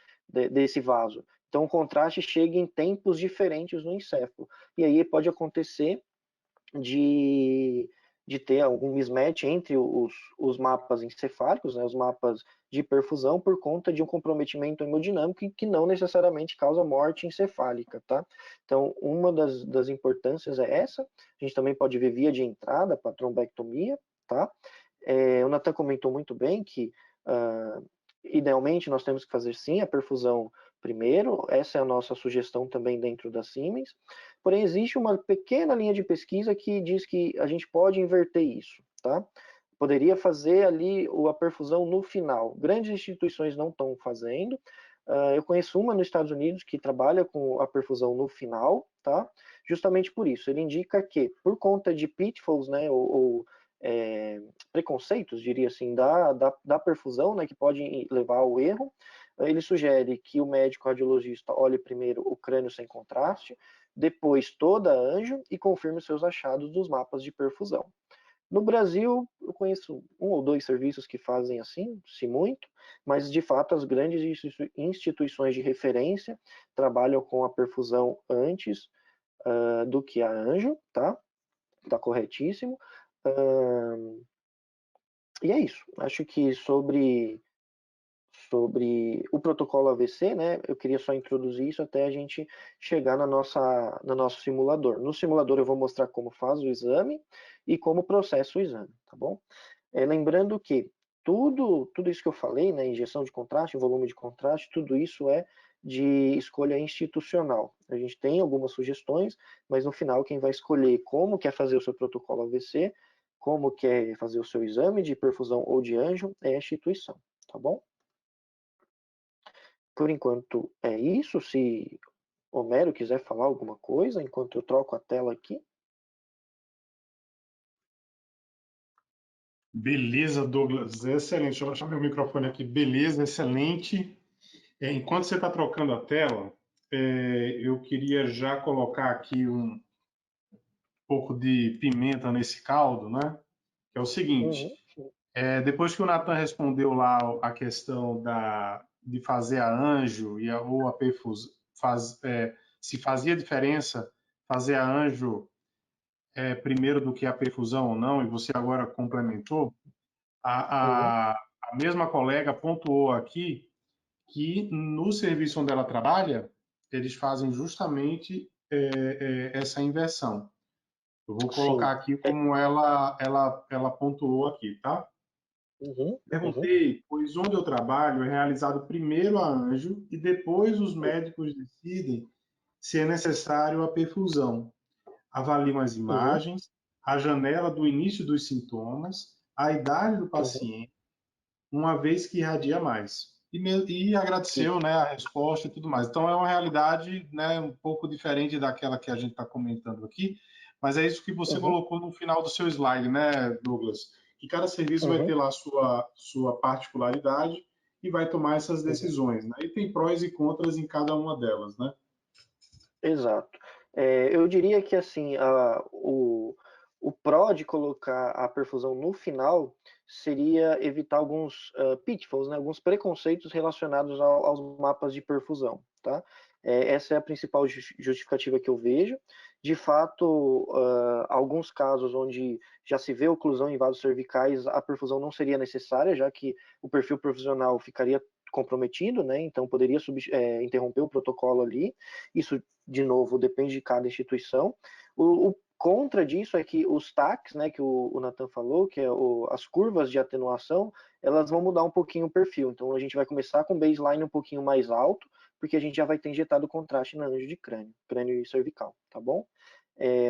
vaso. Então o contraste chega em tempos diferentes no encéfalo. E aí pode acontecer de ter algum mismatch entre os mapas encefálicos, né, os mapas de perfusão, por conta de um comprometimento hemodinâmico que não necessariamente causa morte encefálica, tá? Então, uma das importâncias é essa. A gente também pode ver via de entrada para trombectomia, tá? O Nathan comentou muito bem que, idealmente, nós temos que fazer sim a perfusão primeiro, essa é a nossa sugestão também dentro da Siemens, porém existe uma pequena linha de pesquisa que diz que a gente pode inverter isso, tá? Poderia fazer ali a perfusão no final. Grandes instituições não estão fazendo, eu conheço uma nos Estados Unidos que trabalha com a perfusão no final, tá? Justamente por isso, ele indica que, por conta de pitfalls, né, ou preconceitos, diria assim, da perfusão, né, que pode levar ao erro, ele sugere que o médico radiologista olhe primeiro o crânio sem contraste, depois toda a anjo e confirme seus achados dos mapas de perfusão. No Brasil, eu conheço um ou dois serviços que fazem assim, se muito, mas de fato as grandes instituições de referência trabalham com a perfusão antes do que a anjo, tá? Tá corretíssimo. E é isso. Acho que sobre o protocolo AVC, né? Eu queria só introduzir isso até a gente chegar no nosso simulador. No simulador eu vou mostrar como faz o exame e como processa o exame, tá bom? Lembrando que tudo isso que eu falei, né? Injeção de contraste, volume de contraste, tudo isso é de escolha institucional. A gente tem algumas sugestões, mas no final quem vai escolher como quer fazer o seu protocolo AVC, como quer fazer o seu exame de perfusão ou de anjo, é a instituição, tá bom? Por enquanto é isso. Se Homero quiser falar alguma coisa, enquanto eu troco a tela aqui. Beleza, Douglas, excelente. Deixa eu baixar meu microfone aqui. Beleza, excelente. Enquanto você está trocando a tela, eu queria já colocar aqui um pouco de pimenta nesse caldo, né? Que é o seguinte: depois que o Nathan respondeu lá a questão de fazer a anjo ou a perfusão, se fazia diferença fazer a anjo primeiro do que a perfusão ou não, e você agora complementou, a mesma colega pontuou aqui que no serviço onde ela trabalha, eles fazem justamente essa inversão. Eu vou colocar aqui como ela pontuou aqui, tá? Perguntei, pois onde eu trabalho é realizado primeiro a anjo e depois os médicos decidem se é necessário a perfusão. Avaliam as imagens, a janela do início dos sintomas, a idade do paciente, uma vez que irradia mais. E agradeceu, né, a resposta e tudo mais. Então, é uma realidade, né, um pouco diferente daquela que a gente está comentando aqui, mas é isso que você colocou no final do seu slide, né, Douglas? Que cada serviço vai ter lá a sua particularidade e vai tomar essas decisões, né? E tem prós e contras em cada uma delas, né? Exato. Eu diria que assim, o pró de colocar a perfusão no final seria evitar alguns pitfalls, né, alguns preconceitos relacionados aos mapas de perfusão, tá? Essa é a principal justificativa que eu vejo. De fato, alguns casos onde já se vê oclusão em vasos cervicais, a perfusão não seria necessária, já que o perfil perfusional ficaria comprometido, né? Então poderia interromper o protocolo ali. Isso, de novo, depende de cada instituição. O contra disso é que os TACs, né, que o Nathan falou, que é as curvas de atenuação, elas vão mudar um pouquinho o perfil. Então a gente vai começar com baseline um pouquinho mais alto, porque a gente já vai ter injetado contraste na anjo de crânio e cervical, tá bom?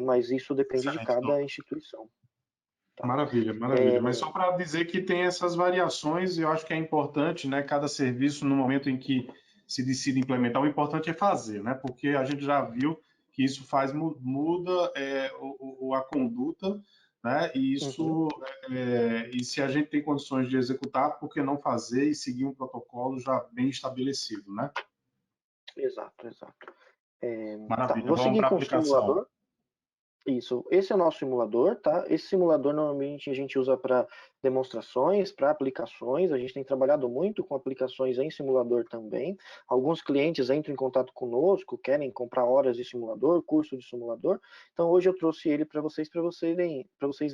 Mas isso depende de cada instituição. Tá? Maravilha, maravilha. Mas só para dizer que tem essas variações, eu acho que é importante, né? Cada serviço, no momento em que se decide implementar, o importante é fazer, né? Porque a gente já viu que isso muda a conduta, né? E isso, e se a gente tem condições de executar, por que não fazer e seguir um protocolo já bem estabelecido, né? Exato. Maravilha. Vou Vamos seguir para a com o aplicação. simulador. Isso, esse é o nosso simulador, tá? Esse simulador normalmente a gente usa para demonstrações, para aplicações. A gente tem trabalhado muito com aplicações em simulador também. Alguns clientes entram em contato conosco, querem comprar horas de simulador, curso de simulador. Então hoje eu trouxe ele para vocês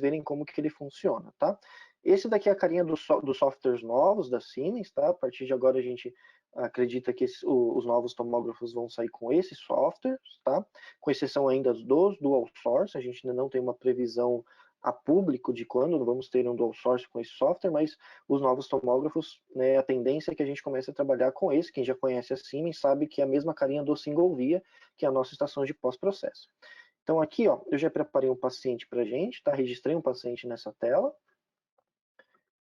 verem como que ele funciona, tá? Esse daqui é a carinha dos softwares novos da Siemens, tá? A partir de agora a gente acredita que os novos tomógrafos vão sair com esses softwares, tá? Com exceção ainda dos dual source, a gente ainda não tem uma previsão a público de quando vamos ter um dual source com esse software, mas os novos tomógrafos, né, a tendência é que a gente comece a trabalhar com esse. Quem já conhece a Siemens sabe que é a mesma carinha do single via, que é a nossa estação de pós-processo. Então aqui, ó, eu já preparei um paciente para a gente, tá? Registrei um paciente nessa tela.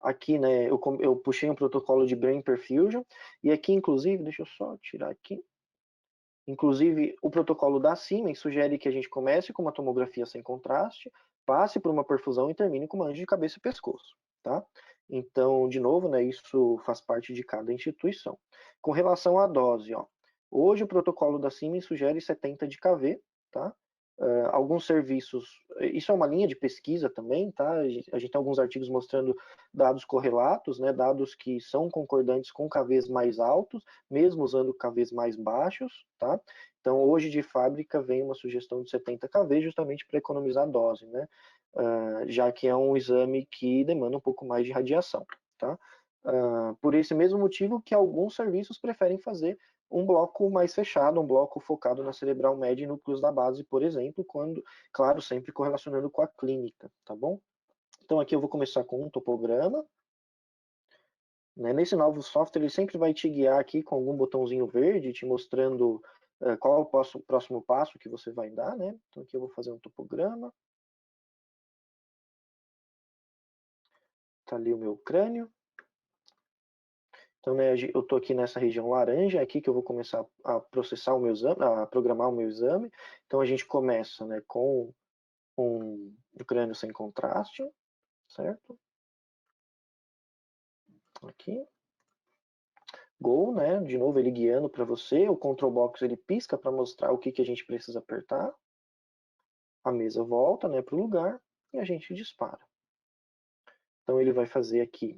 Aqui, né, eu puxei um protocolo de Brain Perfusion, e aqui, inclusive, deixa eu só tirar aqui. Inclusive, o protocolo da Siemens sugere que a gente comece com uma tomografia sem contraste, passe por uma perfusão e termine com uma anjo de cabeça e pescoço, tá? Então, de novo, né, isso faz parte de cada instituição. Com relação à dose, ó, hoje o protocolo da Siemens sugere 70 de kV, tá? Alguns serviços, isso é uma linha de pesquisa também, tá? A gente tem alguns artigos mostrando dados correlatos, né? Dados que são concordantes com KVs mais altos, mesmo usando KVs mais baixos, tá? Então, hoje de fábrica vem uma sugestão de 70 kV justamente para economizar dose, né? Já que é um exame que demanda um pouco mais de radiação, tá? Por esse mesmo motivo que alguns serviços preferem fazer um bloco mais fechado, um bloco focado na cerebral média e núcleos da base, por exemplo, quando, claro, sempre correlacionando com a clínica, tá bom? Então aqui eu vou começar com um topograma. Né? Nesse novo software ele sempre vai te guiar aqui com algum botãozinho verde, te mostrando qual é o próximo passo que você vai dar, né? Então aqui eu vou fazer um topograma. Tá ali o meu crânio. Então, né, eu estou aqui nessa região laranja, é aqui que eu vou começar a processar o meu exame, a programar o meu exame. Então, a gente começa, né, com um crânio sem contraste, certo? Aqui. Go, né? De novo, ele guiando para você. O control box ele pisca para mostrar o que a gente precisa apertar. A mesa volta, né, para o lugar e a gente dispara. Então, ele vai fazer aqui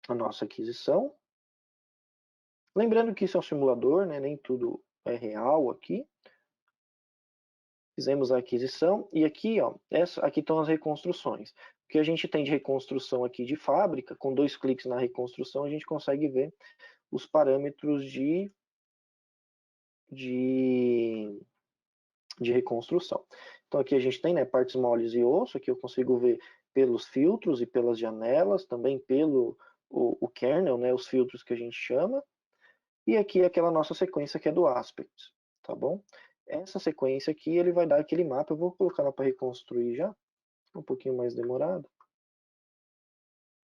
a nossa aquisição. Lembrando que isso é um simulador, né? Nem tudo é real aqui. Fizemos a aquisição e aqui, ó, aqui estão as reconstruções. O que a gente tem de reconstrução aqui de fábrica, com 2 cliques na reconstrução, a gente consegue ver os parâmetros de reconstrução. Então aqui a gente tem, né, partes moles e osso, aqui eu consigo ver pelos filtros e pelas janelas, também pelo o kernel, né, os filtros que a gente chama, e aqui aquela nossa sequência que é do aspect, tá bom? Essa sequência aqui, ele vai dar aquele mapa, eu vou colocar ela para reconstruir já, um pouquinho mais demorado.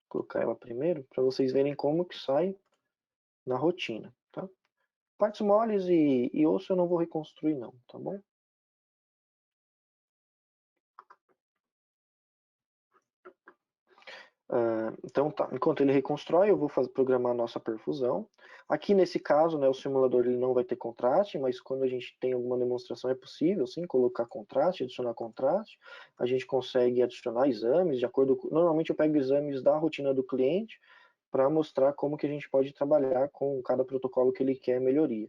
Vou colocar ela primeiro, para vocês verem como que sai na rotina, tá? Partes moles e osso eu não vou reconstruir não, tá bom? Então tá, enquanto ele reconstrói, eu vou programar a nossa perfusão. Aqui nesse caso, né, o simulador ele não vai ter contraste, mas quando a gente tem alguma demonstração é possível, sim, colocar contraste, adicionar contraste. A gente consegue adicionar exames, de acordo com... Normalmente eu pego exames da rotina do cliente para mostrar como que a gente pode trabalhar com cada protocolo que ele quer melhoria.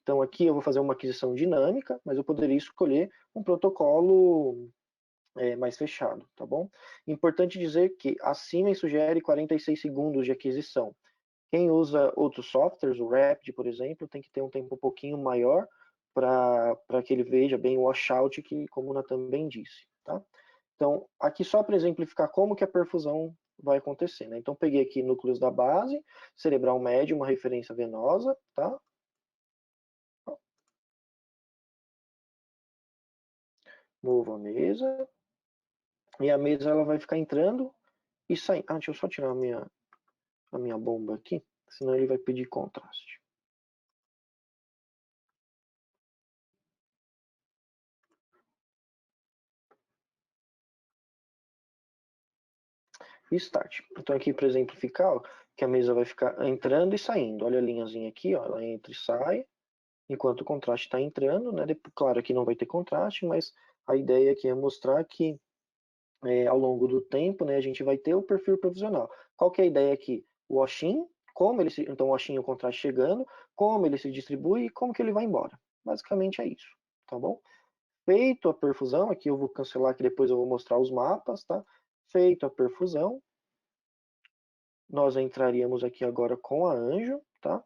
Então aqui eu vou fazer uma aquisição dinâmica, mas eu poderia escolher um protocolo mais fechado, tá bom? Importante dizer que a Siemens sugere 46 segundos de aquisição. Quem usa outros softwares, o Rapid, por exemplo, tem que ter um tempo um pouquinho maior para que ele veja bem o washout, que, como o Nathan bem disse, tá? Então, aqui só para exemplificar como que a perfusão vai acontecer, né? Então, peguei aqui núcleos da base, cerebral médio, uma referência venosa, tá? Movo a mesa. E a mesa ela vai ficar entrando e saindo. Deixa eu só tirar a minha bomba aqui, senão ele vai pedir contraste. E start. Então aqui para exemplificar, ó, que a mesa vai ficar entrando e saindo. Olha a linhazinha aqui, ó, ela entra e sai, enquanto o contraste está entrando, né? Claro que não vai ter contraste, mas a ideia aqui é mostrar que ao longo do tempo, né, a gente vai ter o perfil provisional. Qual que é a ideia aqui? O washin, então o washin é o contraste chegando, como ele se distribui e como que ele vai embora. Basicamente é isso, tá bom? Feito a perfusão, aqui eu vou cancelar que depois eu vou mostrar os mapas, tá? Feito a perfusão, nós entraríamos aqui agora com a Anjo, tá?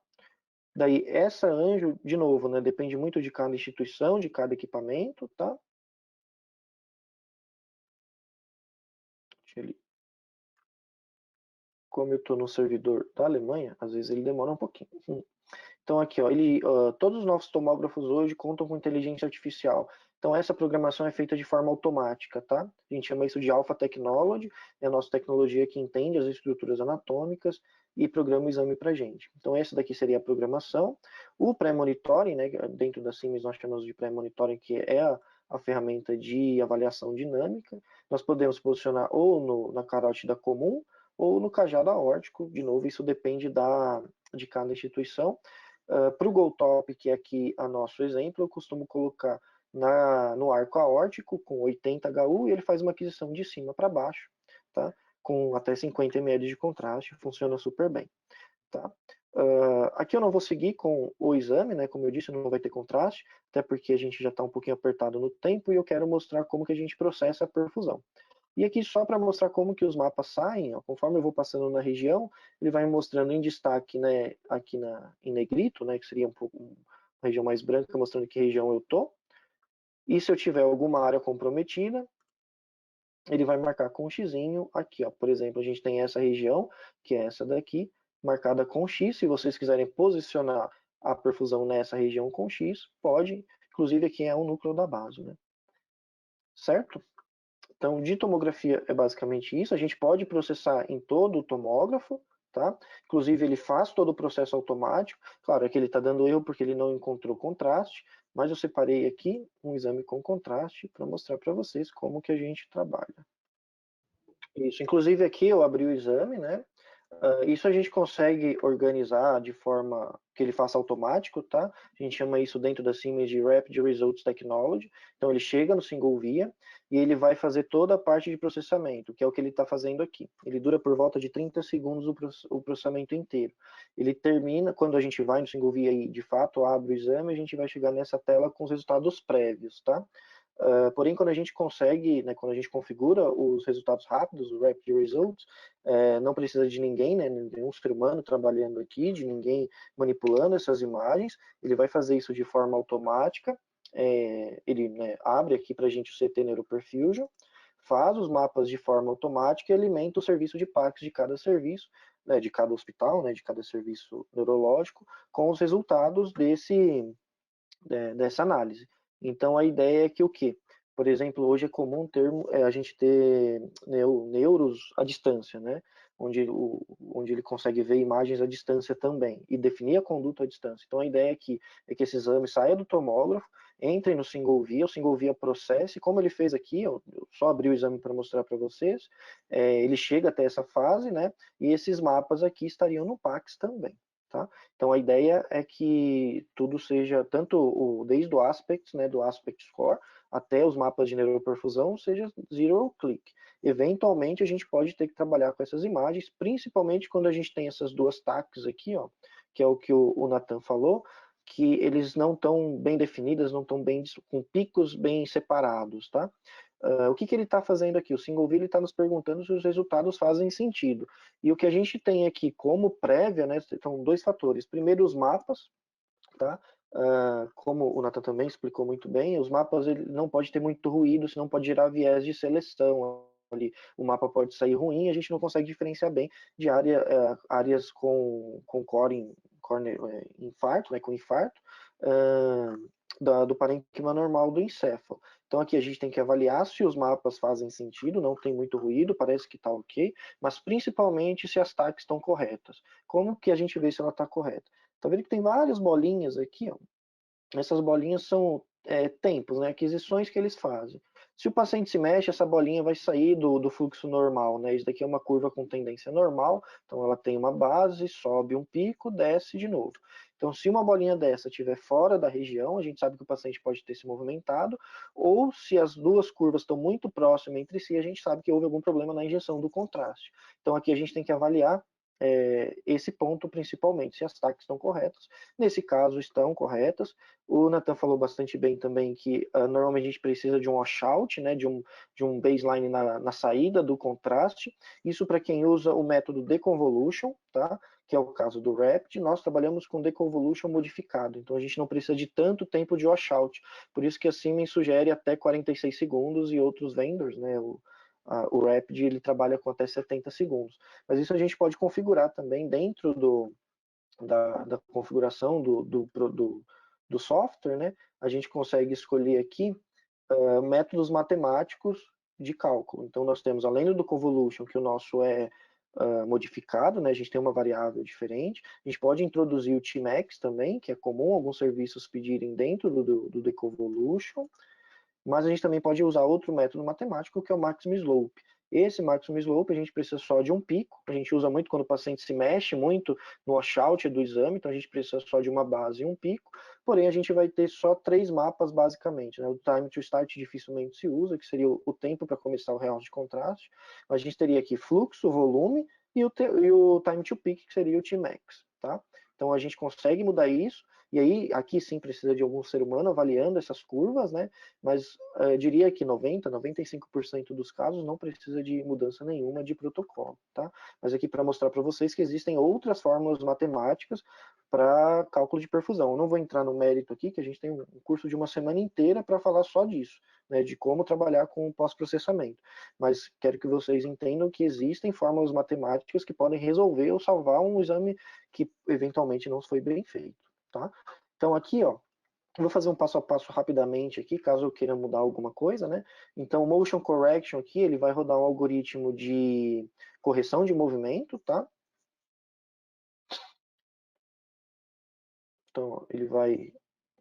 Daí essa Anjo, de novo, né, depende muito de cada instituição, de cada equipamento, tá? Deixa ele... Como eu estou no servidor da Alemanha, às vezes ele demora um pouquinho. Então aqui, ó, todos os novos tomógrafos hoje contam com inteligência artificial. Então essa programação é feita de forma automática, tá? A gente chama isso de Alpha Technology, é a nossa tecnologia que entende as estruturas anatômicas e programa o exame para a gente. Então essa daqui seria a programação. O pré-monitoring, né, dentro da Siemens nós chamamos de pré-monitoring, que é a ferramenta de avaliação dinâmica. Nós podemos posicionar ou na carótida comum ou no cajado aórtico. De novo, isso depende de cada instituição. Para o Goldtop, que é aqui a nosso exemplo, eu costumo colocar no arco aórtico com 80 HU e ele faz uma aquisição de cima para baixo, tá? Com até 50 ml de contraste, funciona super bem. Tá? Aqui eu não vou seguir com o exame, né? Como eu disse, não vai ter contraste, até porque a gente já está um pouquinho apertado no tempo e eu quero mostrar como que a gente processa a perfusão. E aqui só para mostrar como que os mapas saem, ó, conforme eu vou passando na região, ele vai me mostrando em destaque, né, aqui em negrito, né, que seria uma região mais branca, mostrando que região eu tô. E se eu tiver alguma área comprometida, ele vai marcar com um xizinho aqui, ó. Por exemplo, a gente tem essa região, que é essa daqui, marcada com X. Se vocês quiserem posicionar a perfusão nessa região com X, pode. Inclusive aqui é o núcleo da base, né? Certo? Então, de tomografia é basicamente isso. A gente pode processar em todo o tomógrafo, tá? Inclusive, ele faz todo o processo automático. Claro, aqui ele está dando erro porque ele não encontrou contraste, mas eu separei aqui um exame com contraste para mostrar para vocês como que a gente trabalha. Isso, inclusive aqui eu abri o exame, né? Isso a gente consegue organizar de forma que ele faça automático, tá? A gente chama isso dentro da Siemens de Rapid Results Technology. Então ele chega no single via e ele vai fazer toda a parte de processamento, que é o que ele está fazendo aqui. Ele dura por volta de 30 segundos o processamento inteiro. Ele termina, quando a gente vai no single via e de fato abre o exame, a gente vai chegar nessa tela com os resultados prévios, tá? Porém, quando a gente consegue, né, quando a gente configura os resultados rápidos, o Rapid Results, não precisa de ninguém, né, nenhum ser humano trabalhando aqui, de ninguém manipulando essas imagens, ele vai fazer isso de forma automática, ele, né, abre aqui para a gente o CT Neuroperfusion, faz os mapas de forma automática e alimenta o serviço de PACS de cada serviço, né, de cada hospital, né, de cada serviço neurológico, com os resultados dessa análise. Então a ideia é que o quê? Por exemplo, hoje é comum a gente ter neuros à distância, né? Onde ele consegue ver imagens à distância também e definir a conduta à distância. Então a ideia aqui é que esse exame saia do tomógrafo, entre no single via, o single via processe, como ele fez aqui, eu só abri o exame para mostrar para vocês, ele chega até essa fase, né? E esses mapas aqui estariam no PACS também. Tá? Então a ideia é que tudo seja, desde o Aspect, né, do Aspect Score, até os mapas de neuroperfusão, seja zero click. Eventualmente a gente pode ter que trabalhar com essas imagens, principalmente quando a gente tem essas duas TACs aqui, ó, que é o que o Nathan falou, que eles não estão bem definidas, não estão bem com picos bem separados, tá? o que ele está fazendo aqui? O single view está nos perguntando se os resultados fazem sentido. E o que a gente tem aqui como prévia, né, são dois fatores. Primeiro, os mapas, tá? Como o Nathan também explicou muito bem, os mapas ele não pode ter muito ruído, senão pode gerar viés de seleção. Ali, o mapa pode sair ruim, a gente não consegue diferenciar bem de áreas com infarto, né, com infarto, do parênquima normal do encéfalo. Então aqui a gente tem que avaliar se os mapas fazem sentido, não tem muito ruído, parece que está ok, mas principalmente se as tags estão corretas. Como que a gente vê se ela está correta? Tá vendo que tem várias bolinhas aqui, ó. Essas bolinhas são tempos, né, aquisições que eles fazem. Se o paciente se mexe, essa bolinha vai sair do fluxo normal, né? Isso daqui é uma curva com tendência normal, então ela tem uma base, sobe um pico, desce de novo. Então, se uma bolinha dessa estiver fora da região, a gente sabe que o paciente pode ter se movimentado, ou se as duas curvas estão muito próximas entre si, a gente sabe que houve algum problema na injeção do contraste. Então, aqui a gente tem que avaliar esse ponto principalmente, se as tags estão corretas. Nesse caso, estão corretas. O Nathan falou bastante bem também que normalmente a gente precisa de um washout, né, de um baseline na saída do contraste. Isso para quem usa o método deconvolution, tá? Que é o caso do Rapid. Nós trabalhamos com deconvolution modificado, então a gente não precisa de tanto tempo de washout. Por isso que a Siemens sugere até 46 segundos e outros vendors, né, o Rapid ele trabalha com até 70 segundos. Mas isso a gente pode configurar também dentro da configuração do software, né? A gente consegue escolher aqui métodos matemáticos de cálculo. Então nós temos, além do convolution, que o nosso é modificado, né? A gente tem uma variável diferente. A gente pode introduzir o Tmax também, que é comum alguns serviços pedirem dentro do deconvolution. Mas a gente também pode usar outro método matemático, que é o maximum slope. Esse maximum slope a gente precisa só de um pico, a gente usa muito quando o paciente se mexe muito no washout do exame, então a gente precisa só de uma base e um pico, porém a gente vai ter só 3 mapas basicamente, né? O time to start dificilmente se usa, que seria o tempo para começar o real de contraste, mas a gente teria aqui fluxo, volume e o time to peak, que seria o Tmax, tá? Então a gente consegue mudar isso, e aí aqui sim precisa de algum ser humano avaliando essas curvas, né? Mas eu diria que 95% dos casos não precisa de mudança nenhuma de protocolo, tá? Mas aqui para mostrar para vocês que existem outras fórmulas matemáticas para cálculo de perfusão. Eu não vou entrar no mérito aqui, que a gente tem um curso de uma semana inteira para falar só disso, né, de como trabalhar com pós-processamento. Mas quero que vocês entendam que existem fórmulas matemáticas que podem resolver ou salvar um exame que eventualmente não foi bem feito, tá? Então aqui, ó, eu vou fazer um passo a passo rapidamente aqui, caso eu queira mudar alguma coisa, né? Então, o Motion Correction aqui, ele vai rodar um algoritmo de correção de movimento, tá? Então, ele vai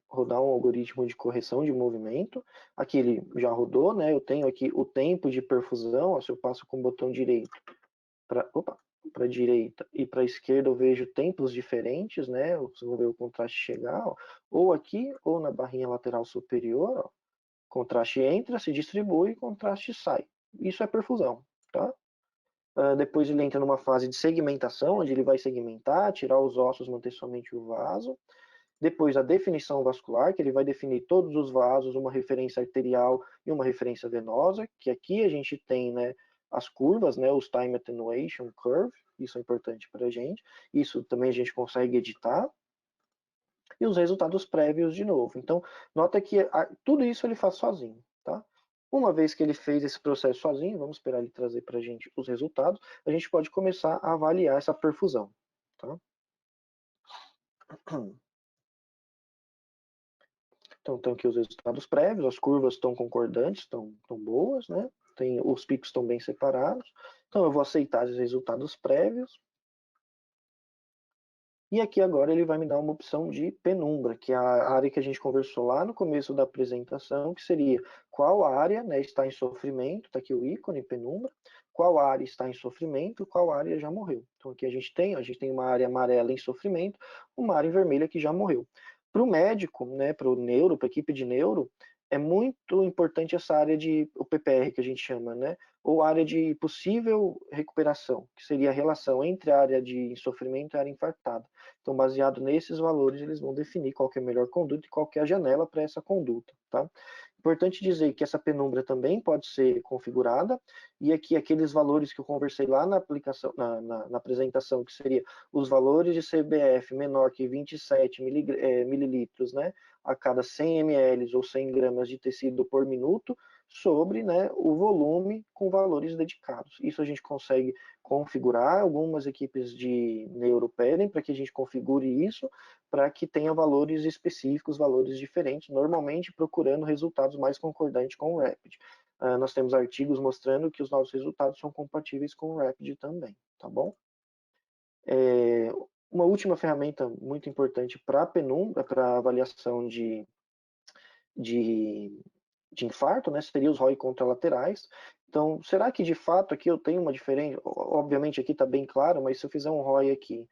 rodar um algoritmo de correção de movimento. Aqui ele já rodou, né? Eu tenho aqui o tempo de perfusão, ó, se eu passo com o botão direito para a direita e para a esquerda eu vejo tempos diferentes, né? Vocês vão ver o contraste chegar, ó, ou aqui, ou na barrinha lateral superior, ó. Contraste entra, se distribui, contraste sai. Isso é perfusão, tá? Depois ele entra numa fase de segmentação, onde ele vai segmentar, tirar os ossos, manter somente o vaso. Depois a definição vascular, que ele vai definir todos os vasos, uma referência arterial e uma referência venosa, que aqui a gente tem, né, as curvas, né, os time attenuation curve, isso é importante para a gente. Isso também a gente consegue editar. E os resultados prévios de novo. Então, nota que tudo isso ele faz sozinho, tá? Uma vez que ele fez esse processo sozinho, vamos esperar ele trazer para a gente os resultados, a gente pode começar a avaliar essa perfusão, tá? Então, estão aqui os resultados prévios, as curvas estão concordantes, estão boas, né? Os picos estão bem separados. Então, eu vou aceitar os resultados prévios. E aqui agora ele vai me dar uma opção de penumbra, que é a área que a gente conversou lá no começo da apresentação, que seria qual área, né, está em sofrimento, está aqui o ícone penumbra, qual área está em sofrimento, qual área já morreu. Então aqui a gente tem uma área amarela em sofrimento, uma área em vermelha que já morreu. Para o médico, né, para o neuro, para a equipe de neuro, é muito importante essa área de o PPR que a gente chama, né? Ou área de possível recuperação, que seria a relação entre a área de sofrimento e a área infartada. Então, baseado nesses valores, eles vão definir qual que é a melhor conduta e qual que é a janela para essa conduta, tá? Importante dizer que essa penumbra também pode ser configurada, e aqui aqueles valores que eu conversei lá na aplicação, na apresentação, que seria os valores de CBF menor que 27 mililitros, né, a cada 100 ml ou 100 gramas de tecido por minuto, sobre, né, o volume com valores dedicados. Isso a gente consegue configurar, algumas equipes de neuro pedem para que a gente configure isso, para que tenha valores específicos, valores diferentes, normalmente procurando resultados mais concordantes com o Rapid. Nós temos artigos mostrando que os nossos resultados são compatíveis com o Rapid também, tá bom? Uma última ferramenta muito importante para a penumbra, para avaliação de infarto, né, seria os ROI contralaterais. Então, será que de fato aqui eu tenho uma diferença? Obviamente aqui está bem claro, mas se eu fizer um ROI aqui,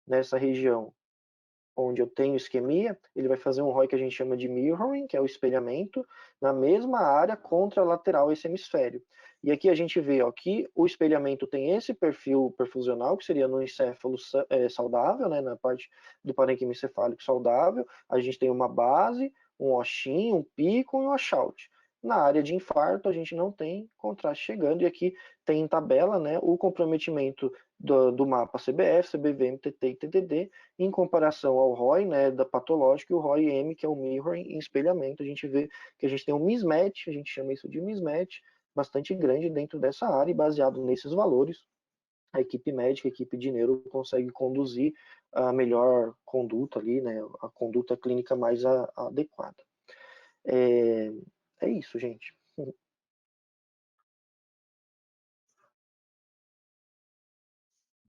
nessa região, onde eu tenho isquemia, ele vai fazer um ROI que a gente chama de mirroring, que é o espelhamento, na mesma área contralateral esse hemisfério. E aqui a gente vê ó, que o espelhamento tem esse perfil perfusional, que seria no encéfalo saudável, né, na parte do parênquima encefálico saudável. A gente tem uma base, um oshinho, um pico e um washout. Na área de infarto, a gente não tem contraste chegando, e aqui tem em tabela, né, o comprometimento do mapa CBF, CBV, MTT e TTD, em comparação ao ROI, né, da patológica, e o ROI-M, que é o mirroring em espelhamento. A gente vê que a gente tem um mismatch, a gente chama isso de mismatch, bastante grande dentro dessa área, e baseado nesses valores, a equipe médica, a equipe de neuro consegue conduzir a melhor conduta ali, né, a conduta clínica mais adequada. É isso, gente.